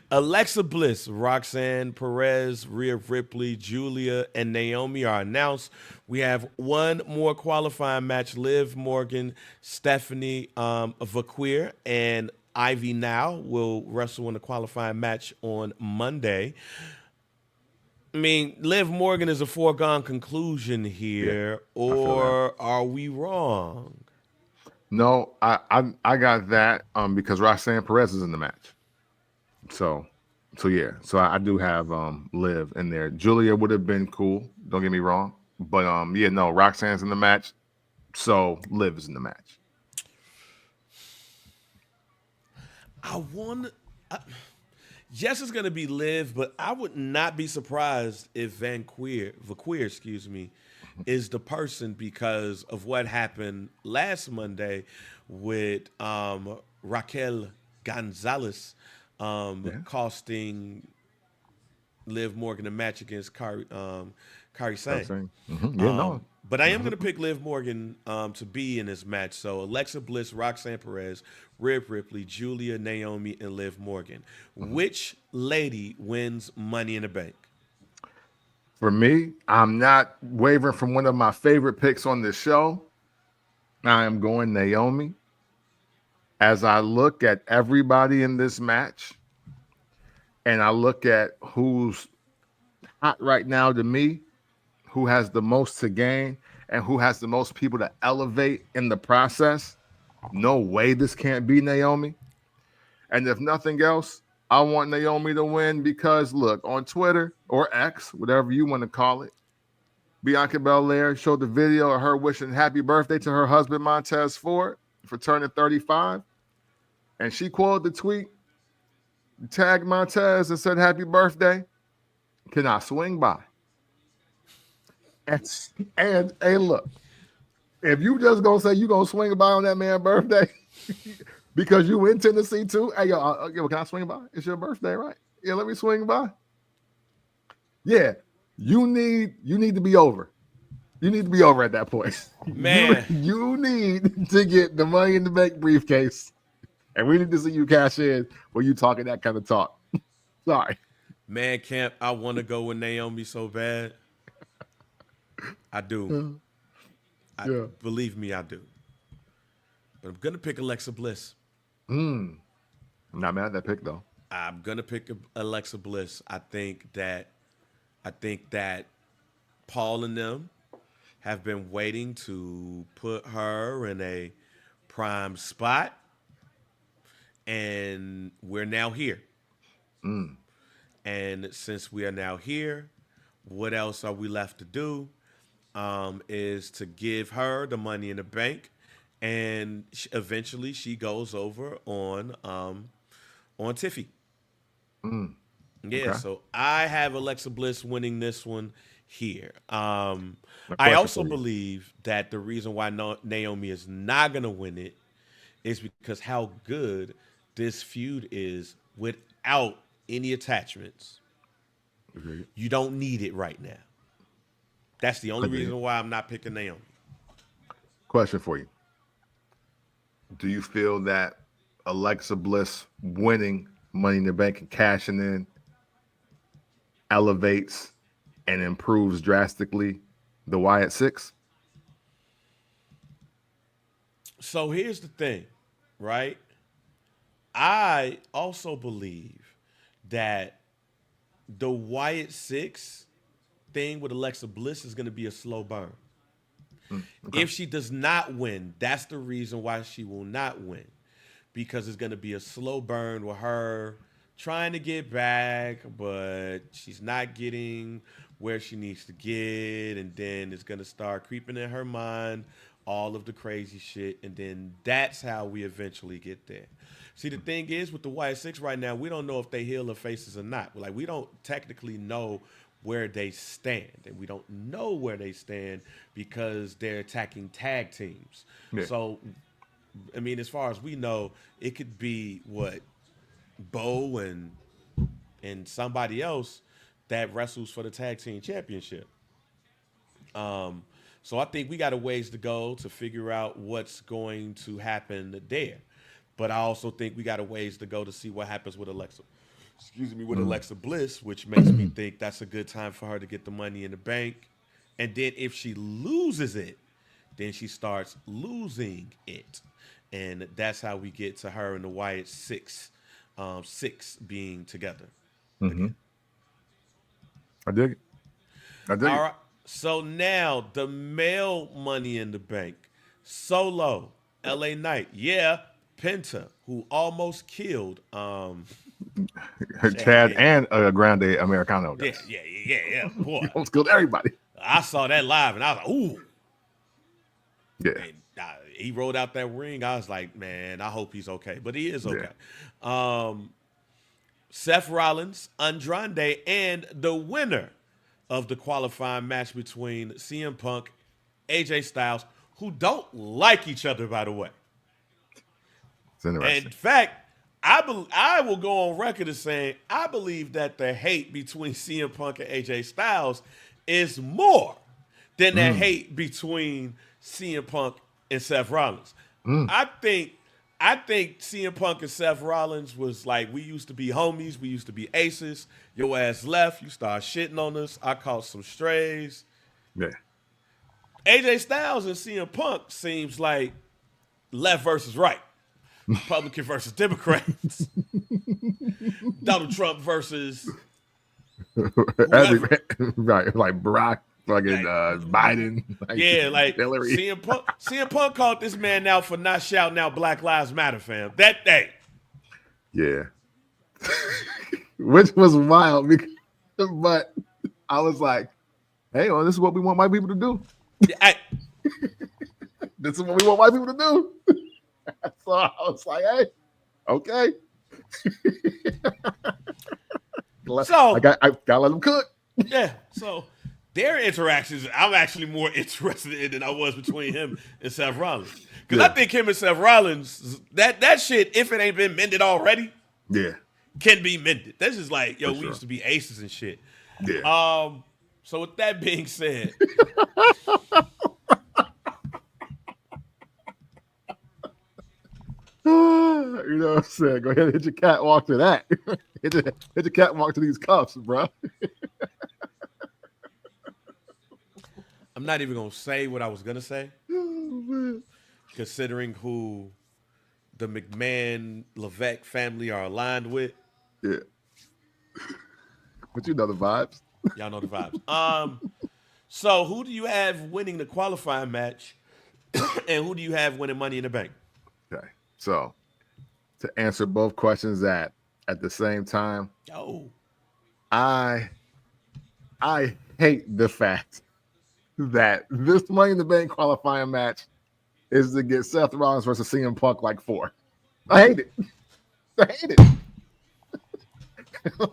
Alexa Bliss, Roxanne Perez, Rhea Ripley, Giulia, and Naomi are announced. We have one more qualifying match. Liv Morgan, Stephanie Vaquer, and Ivy Now will wrestle in a qualifying match on Monday. I mean, Liv Morgan is a foregone conclusion here, or are we wrong? No, I got that because Roxanne Perez is in the match. So yeah. So I do have Liv in there. Giulia would have been cool, don't get me wrong. But yeah, no, Roxanne's in the match. So Liv is in the match. Yes, it's going to be Liv, but I would not be surprised if Vaquer, excuse me, is the person because of what happened last Monday with Raquel Gonzalez costing Liv Morgan a match against Kairi Sane. Mm-hmm. Yeah, no. But I am going to pick Liv Morgan to be in this match. So Alexa Bliss, Roxanne Perez, Rhea Ripley, Giulia, Naomi, and Liv Morgan. Which lady wins Money in the Bank? For me, I'm not wavering from one of my favorite picks on this show. I am going Naomi. As I look at everybody in this match, and I look at who's hot right now to me, who has the most to gain, and who has the most people to elevate in the process, no way this can't be Naomi. And if nothing else, I want Naomi to win because, look, on Twitter or X, whatever you want to call it, Bianca Belair showed the video of her wishing happy birthday to her husband, Montez Ford. for turning 35, and she quoted the tweet, tagged Montez and said, "Happy birthday. Can I swing by?" And hey, look, if you just gonna say you gonna swing by on that man's birthday because you in Tennessee too, hey yo, can I swing by? It's your birthday, right? Yeah, let me swing by. Yeah, you need to be over. You need to be over at that point. Man. You need to get the Money in the Bank briefcase, and we need to see you cash in when you talking that kind of talk. Sorry. Man, Camp, I want to go with Naomi so bad. I do. Believe me, I do. But I'm going to pick Alexa Bliss. I'm not mad at that pick, though. I'm going to pick Alexa Bliss. I think that Paul and them have been waiting to put her in a prime spot, and we're now here. And since we are now here, what else are we left to do? Is to give her the Money in the Bank, and eventually she goes over on Tiffy. Yeah, okay. So I have Alexa Bliss winning this one here. I also believe that the reason why Naomi is not going to win it is because how good this feud is without any attachments. Agreed. You don't need it right now. That's the only reason why I'm not picking Naomi. Question for you. Do you feel that Alexa Bliss winning Money in the Bank and cashing in elevates and improves drastically the Wyatt Six? So here's the thing, right? I also believe that the Wyatt Six thing with Alexa Bliss is going to be a slow burn. Okay. If she does not win, that's the reason why she will not win, because it's going to be a slow burn with her trying to get back, but she's not getting where she needs to get, and then it's going to start creeping in her mind all of the crazy shit, and then that's how we eventually get there. See, the thing is with the Wyatt Six right now, we don't know if they heel or faces or not. Like, we don't technically know where they stand, and we don't know where they stand because they're attacking tag teams. Yeah. So, I mean, as far as we know, it could be Bo and somebody else that wrestles for the tag team championship. So I think we got a ways to go to figure out what's going to happen there. But I also think we got a ways to go to see what happens with Alexa Bliss, which makes me think that's a good time for her to get the Money in the Bank. And then if she loses it, then she starts losing it. And that's how we get to her and the Wyatt Six being together. Mm-hmm. I dig it. All right. So now the male Money in the Bank. Solo, LA Knight. Yeah, Penta, who almost killed Chad and Grande Americano. Guys. Yeah. Boy. He almost killed everybody. I saw that live, and I was like, ooh. Yeah. And he rolled out that ring. I was like, man, I hope he's okay. But he is okay. Yeah. Seth Rollins, Andrade, and the winner of the qualifying match between CM Punk, AJ Styles, who don't like each other, by the way. It's interesting. In fact, I will go on record as saying I believe that the hate between CM Punk and AJ Styles is more than the hate between CM Punk and Seth Rollins. I think CM Punk and Seth Rollins was like, we used to be homies, we used to be aces. Your ass left, you start shitting on us. I caught some strays. Yeah. AJ Styles and CM Punk seems like left versus right. Republican versus Democrats. Donald Trump versus right, like Barack, fucking Biden. Like Hillary. CM Punk called this man out for not shouting out Black Lives Matter, fam. That day. Yeah. Which was wild, but I was like, hey, well, this is what we want white people to do. This is what we want white people to do. So I was like, hey, okay. So I gotta let them cook. yeah, so their interactions, I'm actually more interested in than I was between him and Seth Rollins. Because I think him and Seth Rollins, that shit, if it ain't been mended already, Yeah, can be mended. That's just like, yo, for we sure. used to be aces and shit. Yeah. So with that being said, You know what I'm saying? Go ahead and hit your catwalk to that. hit your catwalk to these cuffs, bro. I'm not even gonna say what I was gonna say, considering who the McMahon Levesque family are aligned with. Yeah. But you know the vibes. Y'all know the vibes. So who do you have winning the qualifying match, and who do you have winning Money in the Bank? Okay. So to answer both questions at the same time, Yo, I hate the fact that this Money in the Bank qualifying match is to get Seth Rollins versus CM Punk like 4. I hate it. I hate it.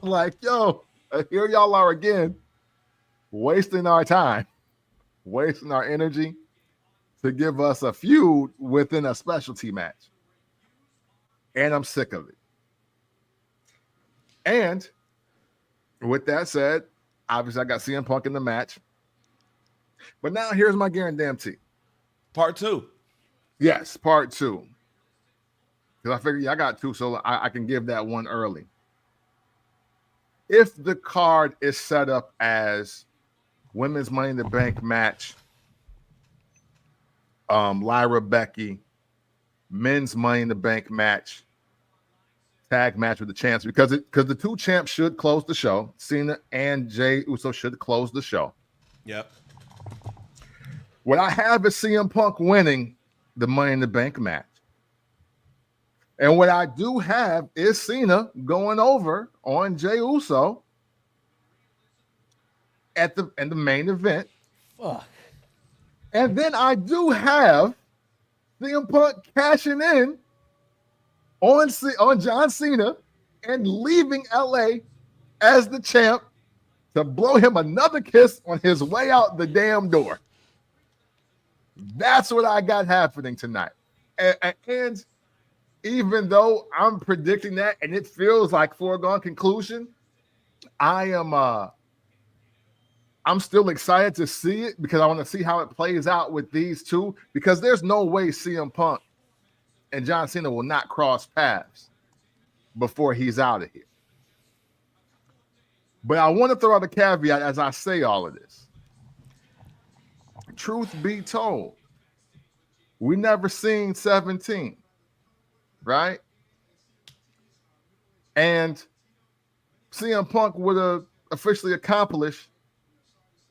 Like, yo, here y'all are again, wasting our time, wasting our energy to give us a feud within a specialty match. And I'm sick of it. And with that said, obviously I got CM Punk in the match. But now here's my guarantee. part 2. Yes, part 2. Because I figured I got 2, so I can give that one early. If the card is set up as women's Money in the Bank match, Lyra Becky, men's Money in the Bank match, tag match with the champs, because the 2 champs should close the show. Cena and Jey Uso should close the show. Yep. What I have is CM Punk winning the Money in the Bank match. And what I do have is Cena going over on Jey Uso in the main event. Fuck. And then I do have CM Punk cashing in on John Cena and leaving LA as the champ to blow him another kiss on his way out the damn door. That's what I got happening tonight. And even though I'm predicting that and it feels like foregone conclusion, I'm still excited to see it because I want to see how it plays out with these two, because there's no way CM Punk and John Cena will not cross paths before he's out of here. But I want to throw out a caveat as I say all of this. Truth be told, we never seen 17, right? And CM Punk would have officially accomplished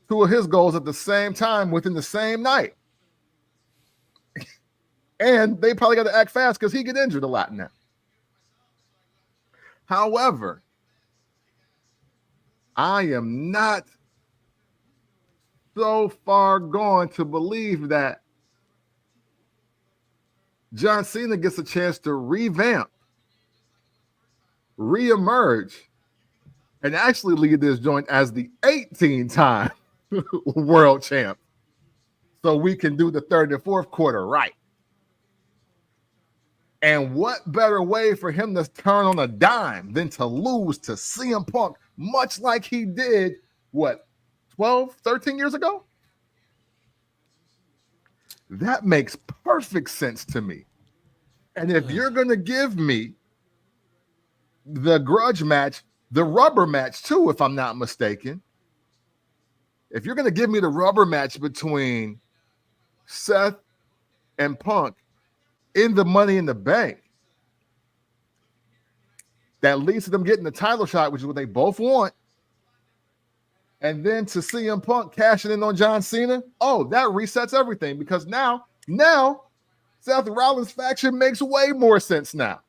2 of his goals at the same time within the same night. And they probably got to act fast because he get injured a lot now. However, I am not so far gone to believe that John Cena gets a chance to revamp, reemerge, and actually lead this joint as the 18-time world champ. So we can do the third and fourth quarter right. And what better way for him to turn on a dime than to lose to CM Punk, much like he did, 12, 13 years ago? That makes perfect sense to me. And if you're going to give me the grudge match, the rubber match too, if I'm not mistaken, if you're going to give me the rubber match between Seth and Punk in the Money in the Bank, that leads to them getting the title shot, which is what they both want, and then to CM Punk cashing in on John Cena, that resets everything, because now Seth Rollins' faction makes way more sense now.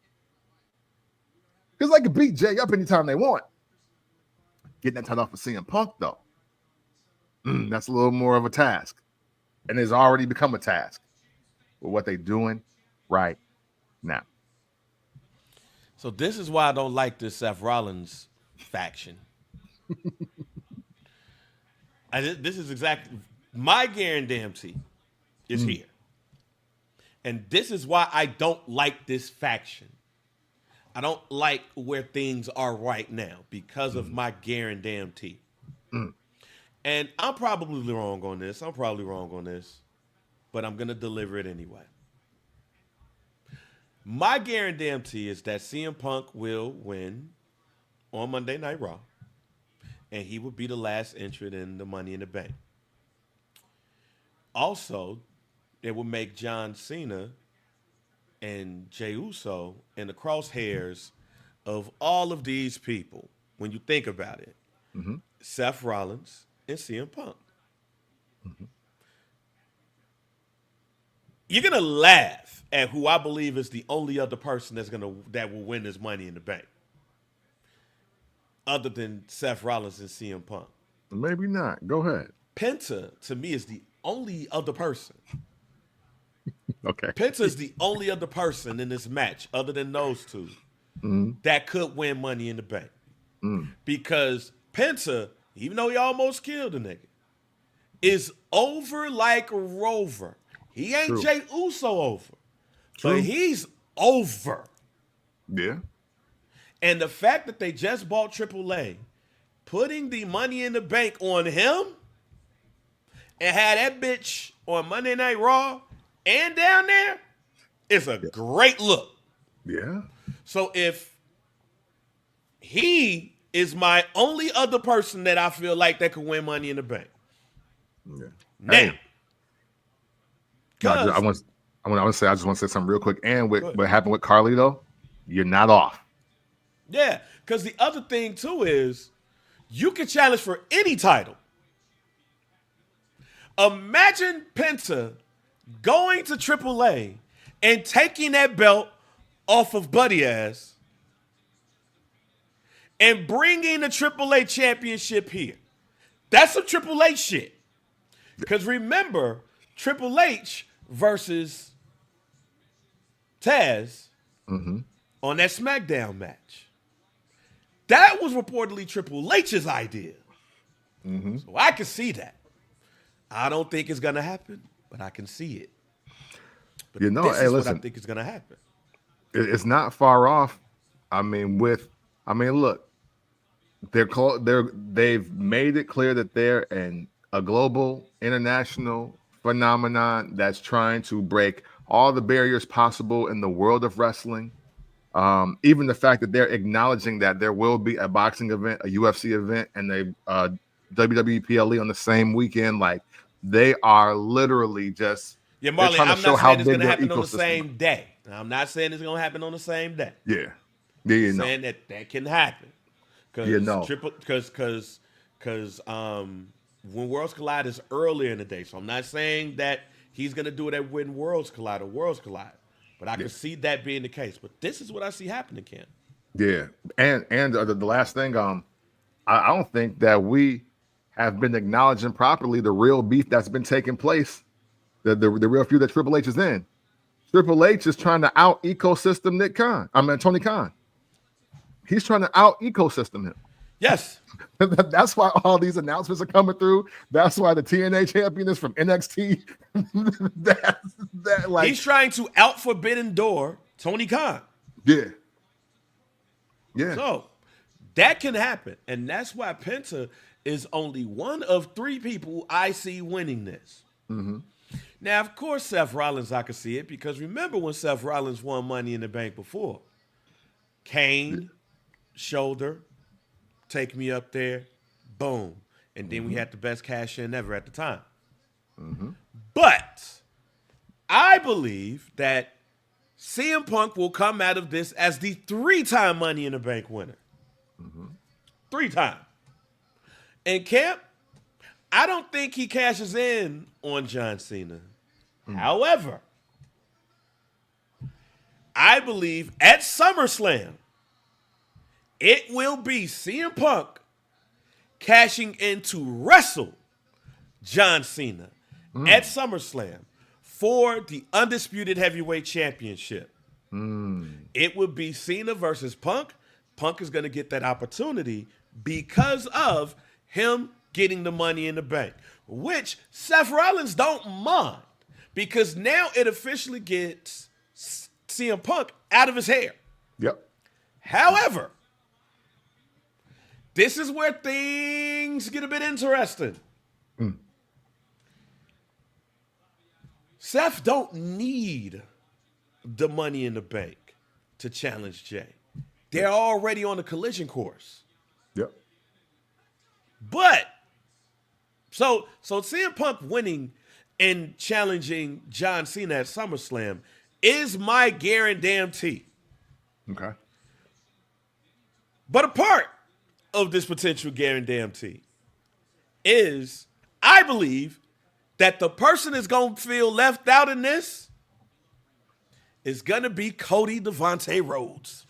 Because they can beat Jey up anytime they want. Getting that title off of CM Punk, though, that's a little more of a task. And it's already become a task with what they're doing right Now, So this is why I don't like this Seth Rollins faction. This is exactly my guarantee is here. And this is why I don't like this faction. I don't like where things are right now because of my guarantee. And I'm probably wrong on this. But I'm going to deliver it anyway. My guarantee is that CM Punk will win on Monday Night Raw. And he will be the last entrant in the Money in the Bank. Also, it will make John Cena and Jey Uso in the crosshairs of all of these people, when you think about it. Seth Rollins and CM Punk. You're gonna laugh at who I believe is the only other person that will win this Money in the Bank, other than Seth Rollins and CM Punk. maybe not. Go ahead. Penta, to me, is the only other person. Okay. Penta is the only other person in this match, other than those two, that could win Money in the Bank. Because Penta, even though he almost killed a nigga, is over like a Rover. He ain't True. Jey Uso over, True. but he's over. Yeah. And the fact that they just bought AAA, putting the Money in the Bank on him, and had that bitch on Monday Night Raw and down there, is a great look. Yeah. So if he is my only other person that I feel like that could win Money in the Bank. Yeah. Now, Hey. No, I want to say, I just want to say something real quick. And what happened with Carlito, you're not off. yeah, because the other thing too is you can challenge for any title. Imagine Penta going to AAA and taking that belt off of Buddy Ass and bringing the AAA championship here. That's some AAA shit. Because remember, Triple H versus Taz on that SmackDown match. That was reportedly Triple H's idea. So I can see that. I don't think it's going to happen, but I can see it. But You know, this hey, is listen. what I think is going to happen. It's not far off. I mean, look, they've made it clear that they're a global, international phenomenon that's trying to break all the barriers possible in the world of wrestling. Even the fact that they're acknowledging that there will be a boxing event, a UFC event, and a WWE PLE on the same weekend, like they are literally just Marley, trying to I'm show not how saying it's big going to their happen on the ecosystem same day. I'm not saying it's going to happen on the same day. Yeah, I'm no. saying that can happen. Because when Worlds Collide is earlier in the day. So I'm not saying that he's going to do it at when Worlds Collide or Worlds Collide. But I can see that being the case. But this is what I see happening, Cam. Yeah, and the last thing, I don't think that we have been acknowledging properly the real beef that's been taking place, the real feud that Triple H is in. Triple H is trying to out ecosystem Tony Khan. He's trying to out ecosystem him. Yes. That's why all these announcements are coming through. That's why the TNA champion is from NXT. He's trying to out Forbidden Door Tony Khan. Yeah. Yeah. So that can happen. And that's why Penta is only one of three people I see winning this. Now, of course, Seth Rollins, I could see it because remember when Seth Rollins won Money in the Bank before? Kane, shoulder, take me up there, boom. And then we had the best cash in ever at the time. But I believe that CM Punk will come out of this as the 3-time Money in the Bank winner. 3-time. And Camp, I don't think he cashes in on John Cena. However, I believe at SummerSlam, it will be CM Punk cashing in to wrestle John Cena at SummerSlam for the Undisputed Heavyweight Championship. It would be Cena versus Punk. Punk is going to get that opportunity because of him getting the Money in the Bank, which Seth Rollins don't mind because now it officially gets CM Punk out of his hair. Yep. However, this is where things get a bit interesting. Seth don't need the Money in the Bank to challenge Jey. They're already on the collision course. Yep. But so CM Punk winning and challenging John Cena at SummerSlam is my guarantee. Okay. But a part of this potential guarantee is, I believe, that the person that's going to feel left out in this is going to be Cody Devontae Rhodes.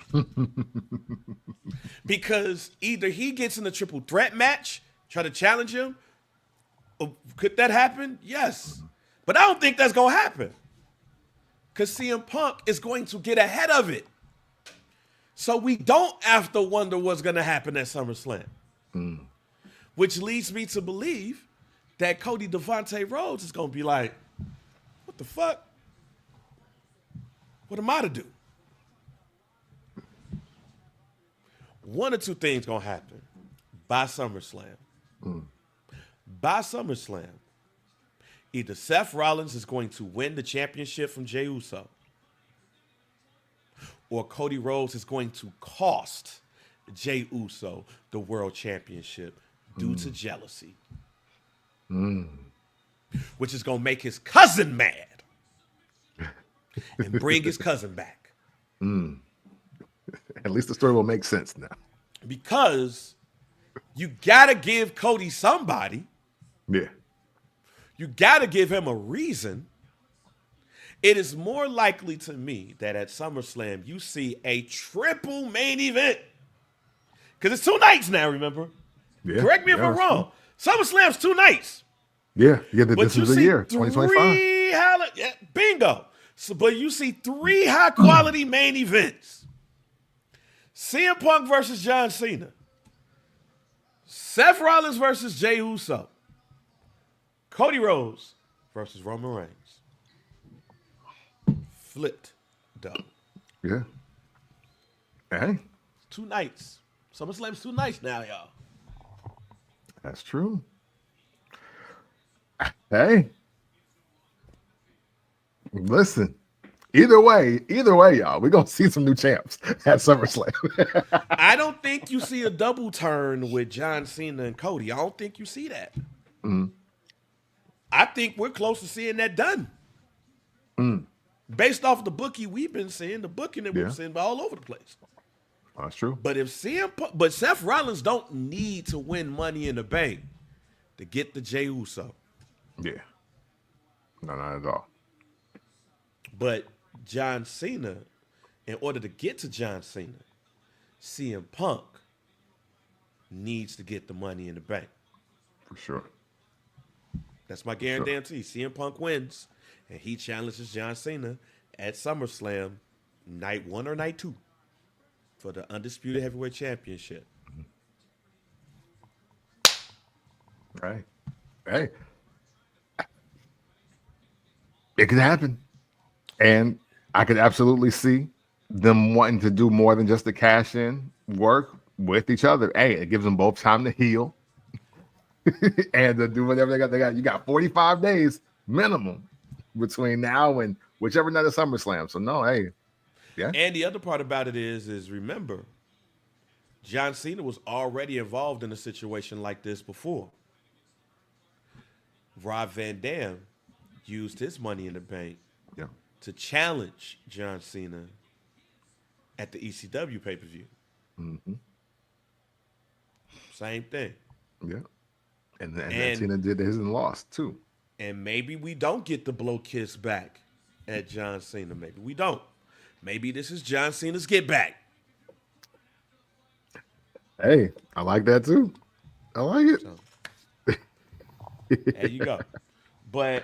Because either he gets in a triple threat match, try to challenge him. Could that happen? Yes. But I don't think that's going to happen. Because CM Punk is going to get ahead of it. So we don't have to wonder what's going to happen at SummerSlam. Which leads me to believe that Cody Devontae Rhodes is going to be like, what the fuck? What am I to do? One or two things going to happen by SummerSlam. By SummerSlam, either Seth Rollins is going to win the championship from Jey Uso, or Cody Rhodes is going to cost Jey Uso the world championship due to jealousy. Which is going to make his cousin mad and bring his cousin back. At least the story will make sense now. Because you got to give Cody somebody. Yeah. You got to give him a reason. It is more likely to me that at SummerSlam you see a triple main event. Because it's 2 nights now, remember? Yeah. Correct me if I'm wrong. SummerSlam's 2 nights. Yeah. This is the year, 2025. Bingo. So, but you see 3 high-quality main events. CM Punk versus John Cena. Seth Rollins versus Jey Uso. Cody Rhodes versus Roman Reigns. Flipped, though. Yeah. Hey. 2 nights. SummerSlam's 2 nights now, y'all. That's true. Hey. Listen. Either way, y'all, we're going to see some new champs at SummerSlam. I don't think you see a double turn with John Cena and Cody. I don't think you see that. I think we're close to seeing that done. Based off the booking we've been seeing, the booking that we've been seeing all over the place. That's true. But if Seth Rollins don't need to win Money in the Bank to get the Jey Uso. Yeah. No, not at all. But John Cena, in order to get to John Cena, CM Punk needs to get the Money in the Bank. For sure. That's my guarantee. CM Punk wins, and he challenges John Cena at SummerSlam, night 1 or night 2, for the Undisputed Heavyweight Championship. Right. Hey. It could happen. And I could absolutely see them wanting to do more than just the cash in work with each other. Hey, it gives them both time to heal and to do whatever they got. You got 45 days minimum between now and whichever night of SummerSlam. So no, hey. Yeah. And the other part about it is remember, John Cena was already involved in a situation like this before. Rob Van Dam used his Money in the Bank to challenge John Cena at the ECW pay-per-view. Same thing. Yeah. And Cena did his and lost, too. And maybe we don't get the blow kiss back at John Cena. Maybe we don't. Maybe this is John Cena's get back. Hey, I like that, too. I like it. So, there you go. But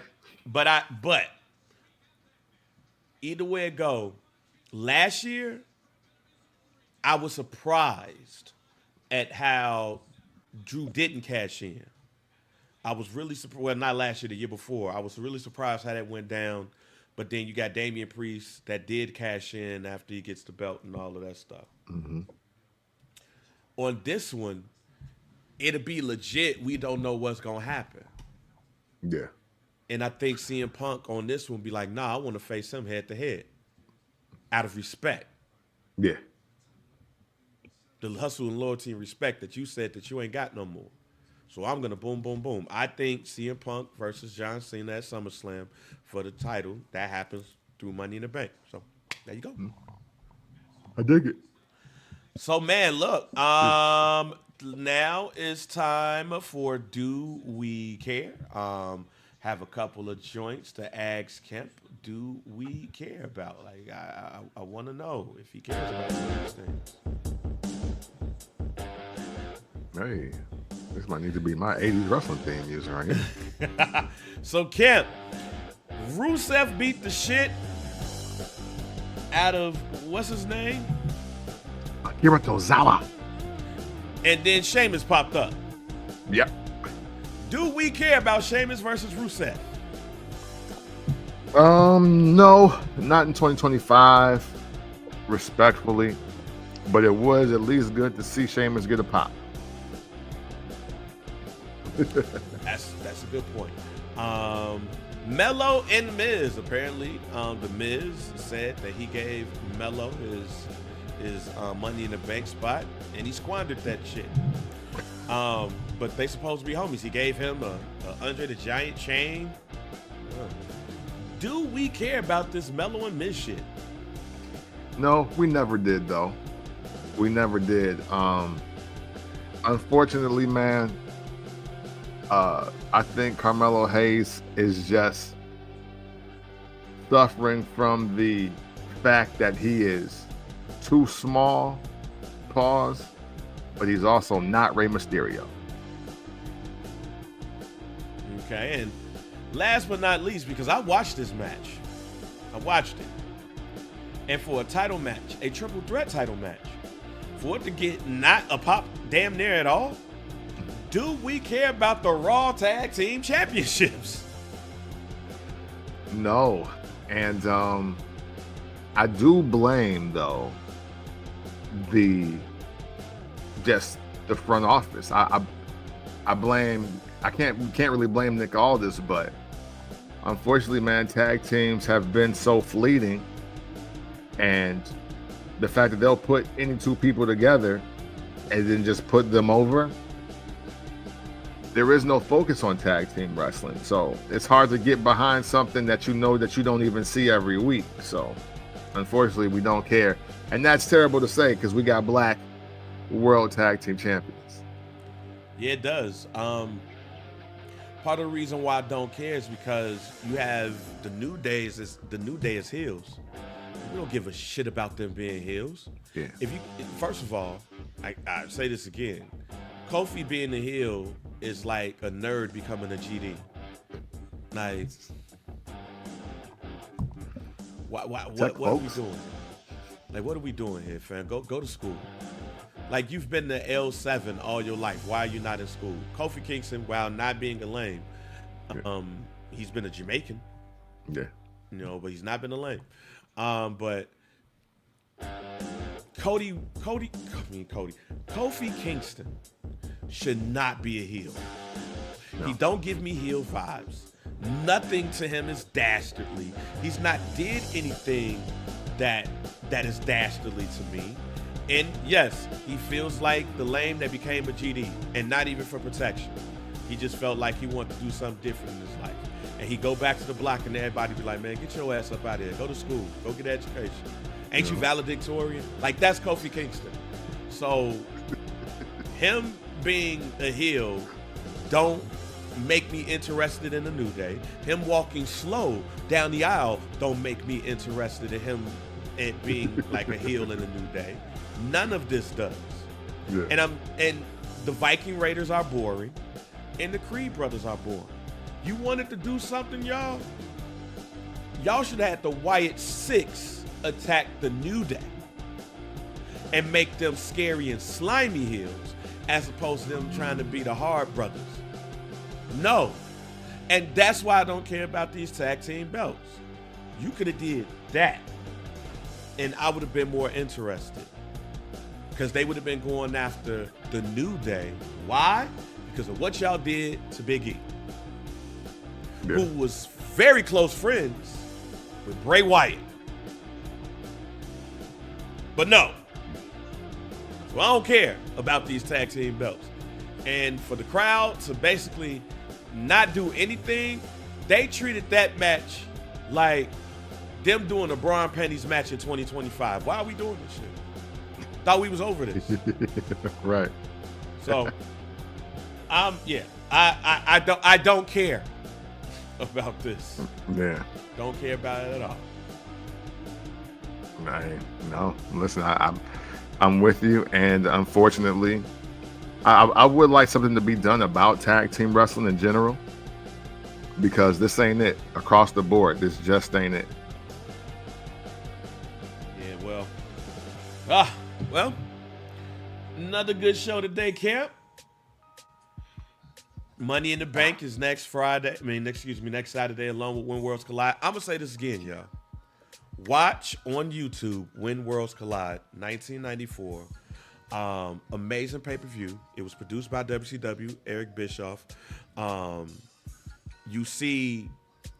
either way it go, last year, I was surprised at how Drew didn't cash in. I was really surprised. Well, not last year, the year before. I was really surprised how that went down. But then you got Damien Priest that did cash in after he gets the belt and all of that stuff. Mm-hmm. On this one, it'll be legit. We don't know what's going to happen. Yeah. And I think CM Punk on this one be like, nah, I want to face him head to head out of respect. Yeah. The hustle and loyalty and respect that you said that you ain't got no more. So I'm going to boom, boom, boom. I think CM Punk versus John Cena at SummerSlam for the title, that happens through Money in the Bank. So there you go. I dig it. So, man, look, now it's time for Do We Care? Have a couple of joints to ask Kemp, do we care about? Like, I want to know if he cares about these things. Hey, this might need to be my 80s wrestling theme music right here. So, Kemp, Rusev beat the shit out of, what's his name? Akira Tozawa. And then Sheamus popped up. Yep. Do we care about Sheamus versus Rusev? No, not in 2025, respectfully. But it was at least good to see Sheamus get a pop. That's a good point. Melo and The Miz, apparently, The Miz said that he gave Melo his Money in the Bank spot, and he squandered that shit. But they supposed to be homies. He gave him a Andre the Giant chain. Do we care about this Melo and Miz shit? No, we never did, though. We never did. Unfortunately, man, I think Carmelo Hayes is just suffering from the fact that he is too small, pause, but he's also not Rey Mysterio. Okay, and last but not least, because I watched this match. I watched it. And for a title match, a triple threat title match, for it to get not a pop damn near at all, do we care about the Raw Tag Team Championships? No. And I do blame, though, the front office. I blame, we can't really blame Nick Aldis, but unfortunately, man, tag teams have been so fleeting, and the fact that they'll put any two people together and then just put them over, there is no focus on tag team wrestling. So it's hard to get behind something that you know that you don't even see every week. So unfortunately, we don't care. And that's terrible to say because we got black world tag team champions. Yeah, it does. Part of the reason why I don't care is because you have the New Day is heels. We don't give a shit about them being heels. Yeah. First of all, I say this again, Kofi being a heel is like a nerd becoming a GD. Like, what are we doing? Like, what are we doing here, fam? Go to school. Like, you've been to L7 all your life. Why are you not in school? Kofi Kingston, while not being a lame, he's been a Jamaican. Yeah. But he's not been a lame. But Kofi Kingston should not be a heel. No. He don't give me heel vibes. Nothing to him is dastardly. He's not did anything that is dastardly to me. And yes, he feels like the lame that became a GD, and not even for protection. He just felt like he wanted to do something different in his life. And he go back to the block and everybody be like, man, get your ass up out of here. Go to school. Go get education. Ain't you valedictorian? Like, that's Kofi Kingston. So him being a heel don't make me interested in the New Day. Him walking slow down the aisle don't make me interested in him and being like a heel in the New Day. None of this does. Yeah. And the Viking Raiders are boring, and the Creed brothers are boring. You wanted to do something, y'all? Y'all should have had the Wyatt 6 attack the New Day and make them scary and slimy heels as opposed to them trying to be the Hard Brothers. No. And that's why I don't care about these tag team belts. You could have did that, and I would have been more interested, because they would have been going after the New Day. Why? Because of what y'all did to Big E, who was very close friends with Bray Wyatt. But no. So I don't care about these tag team belts. And for the crowd to basically not do anything, they treated that match like them doing a Braun Pennies match in 2025. Why are we doing this shit? Thought we was over this. Right. So, I don't care about this. Yeah. Don't care about it at all. No. Listen, I'm with you, and unfortunately, I would like something to be done about tag team wrestling in general, because this ain't it across the board. This just ain't it. Yeah, well, another good show today, Camp. Money in the Bank is next Saturday, along with When Worlds Collide. I'm gonna say this again, y'all. Watch on YouTube When Worlds Collide 1994. Amazing pay-per-view. It was produced by WCW, Eric Bischoff. You see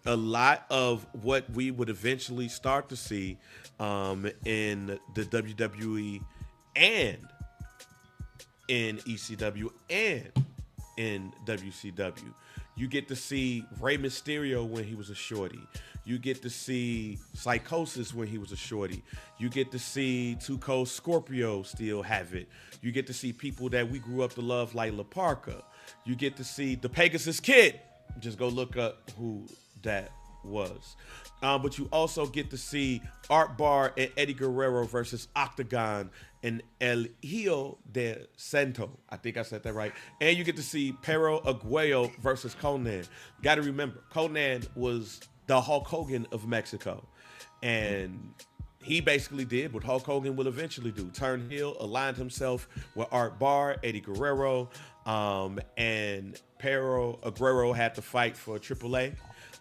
a lot of what we would eventually start to see in the WWE and in ECW and in WCW. You get to see Rey Mysterio when he was a shorty. You get to see Psychosis when he was a shorty. You get to see Too Cold Scorpio still have it. You get to see people that we grew up to love like La Parka. You get to see the Pegasus Kid. Just go look up who that was. But you also get to see Art Barr and Eddie Guerrero versus Octagon and El Hijo de Santo. I think I said that right. And you get to see Perro Aguayo versus Conan. Got to remember, Conan was the Hulk Hogan of Mexico. And he basically did what Hulk Hogan will eventually do. Turned heel, aligned himself with Art Barr, Eddie Guerrero, and Perro Aguero had to fight for AAA.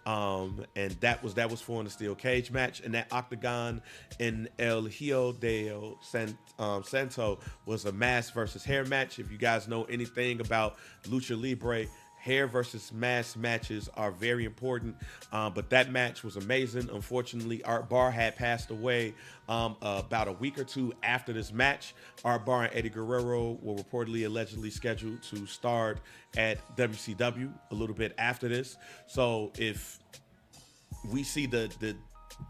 And that was for in the steel cage match. And that Octagon in El Hijo de Santo was a mask versus hair match. If you guys know anything about Lucha Libre, hair versus mask matches are very important, but that match was amazing. Unfortunately, Art Barr had passed away about a week or two after this match. Art Barr and Eddie Guerrero were reportedly allegedly scheduled to start at WCW a little bit after this. So if we see the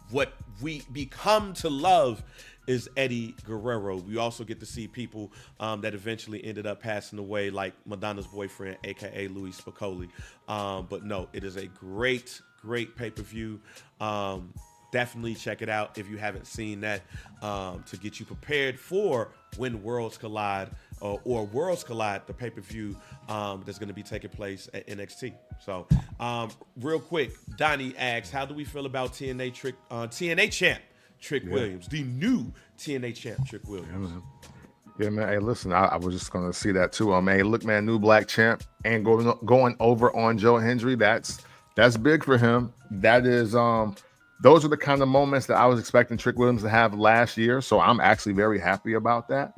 what we become to love is Eddie Guerrero. We also get to see people that eventually ended up passing away, like Madonna's boyfriend, aka Louis Spicoli. But no, it is a great pay-per-view. Definitely check it out if you haven't seen that, to get you prepared for When Worlds Collide or Worlds Collide, the pay-per-view that's going to be taking place at NXT. So, real quick, Donnie asks, how do we feel about TNA champ Trick Williams, the new TNA champ Trick Williams? Yeah, man. Hey, listen, I was just going to see that too. Hey, look, man, new black champ and going over on Joe Hendry. That's big for him. That is those are the kind of moments that I was expecting Trick Williams to have last year. So I'm actually very happy about that.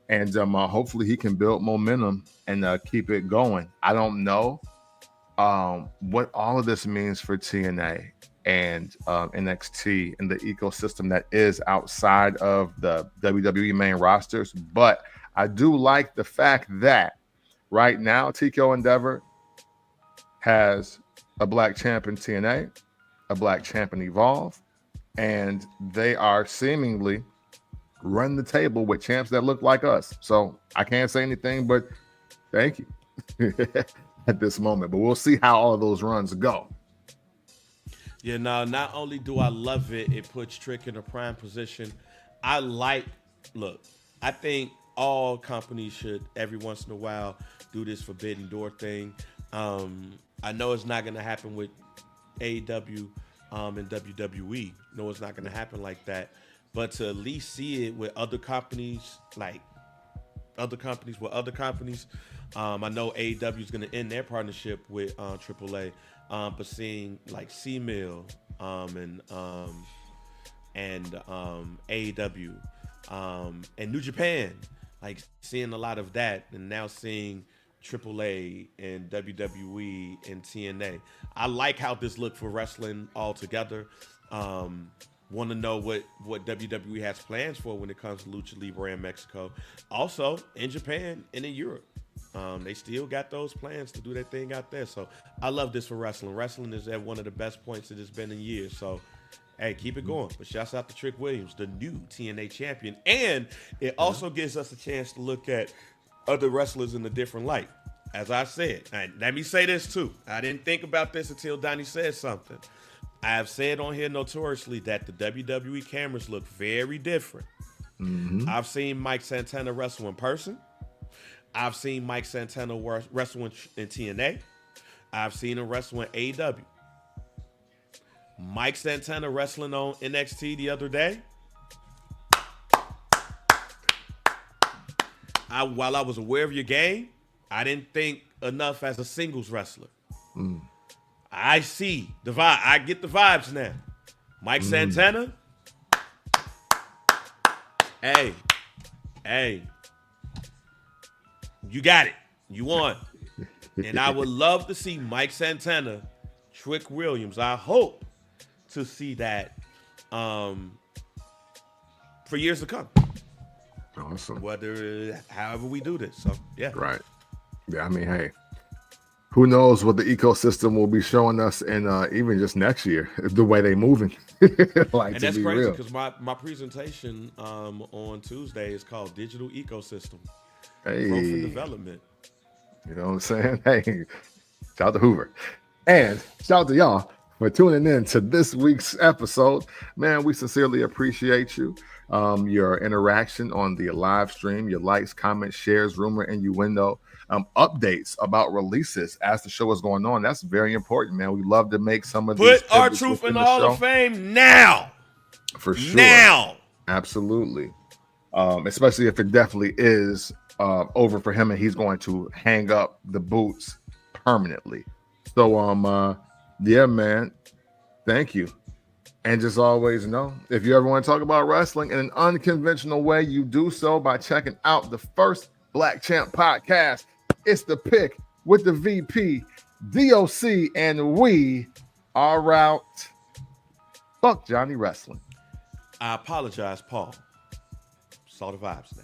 And hopefully he can build momentum and keep it going. I don't know what all of this means for TNA and NXT and the ecosystem that is outside of the WWE main rosters. But I do like the fact that right now TKO Endeavor has a black champ in TNA, a black champ in Evolve, and they are seemingly run the table with champs that look like us. So I can't say anything but thank you at this moment. But we'll see how all of those runs go. Yeah, no, not only do I love it, it puts Trick in a prime position. I think all companies should every once in a while do this forbidden door thing. I know it's not going to happen with AEW and WWE. No, it's not going to happen like that. but to at least see it with other companies, like other companies with other companies. I know AEW is going to end their partnership with AAA, but seeing like C-Mill and AEW and New Japan, like seeing a lot of that, and now seeing AAA and WWE and TNA. I like how this looked for wrestling altogether. Want to know what WWE has plans for when it comes to Lucha Libre in Mexico. Also, in Japan and in Europe. They still got those plans to do their thing out there. So I love this for wrestling. Wrestling is at one of the best points that it's been in years. So, hey, keep it going. But shouts out to Trick Williams, the new TNA champion. And it also gives us a chance to look at other wrestlers in a different light. As I said, and let me say this too. I didn't think about this until Donnie said something. I have said on here notoriously that the WWE cameras look very different. Mm-hmm. I've seen Mike Santana wrestle in person. I've seen Mike Santana wrestle in TNA. I've seen him wrestle in AEW. Mike Santana wrestling on NXT the other day. While I was aware of your game, I didn't think enough as a singles wrestler. I see the vibe. I get the vibes now. Mike Santana. Hey. You got it. You won. And I would love to see Mike Santana, Trick Williams. I hope to see that for years to come. Awesome. However we do this. So, yeah. Right. Yeah, I mean, hey, who knows what the ecosystem will be showing us in even just next year, the way they're moving. And that's crazy because my presentation on Tuesday is called Digital Ecosystem. Hey. Growth and development. You know what I'm saying? Hey, shout out to Hoover. And shout out to y'all for tuning in to this week's episode. Man, we sincerely appreciate you. Your interaction on the live stream, your likes, comments, shares, rumor, innuendo, updates about releases as the show is going on. That's very important, man. We love to make some of these. Put R-Truth in the Hall of Fame now. For sure. Now. Absolutely. Especially if it definitely is over for him and he's going to hang up the boots permanently. So, yeah, man, thank you. And just always know, if you ever want to talk about wrestling in an unconventional way, you do so by checking out the first Black Champ podcast. It's the pick with the VP, DOC, and we are out. Fuck Johnny Wrestling. I apologize, Paul. Saw the vibes now.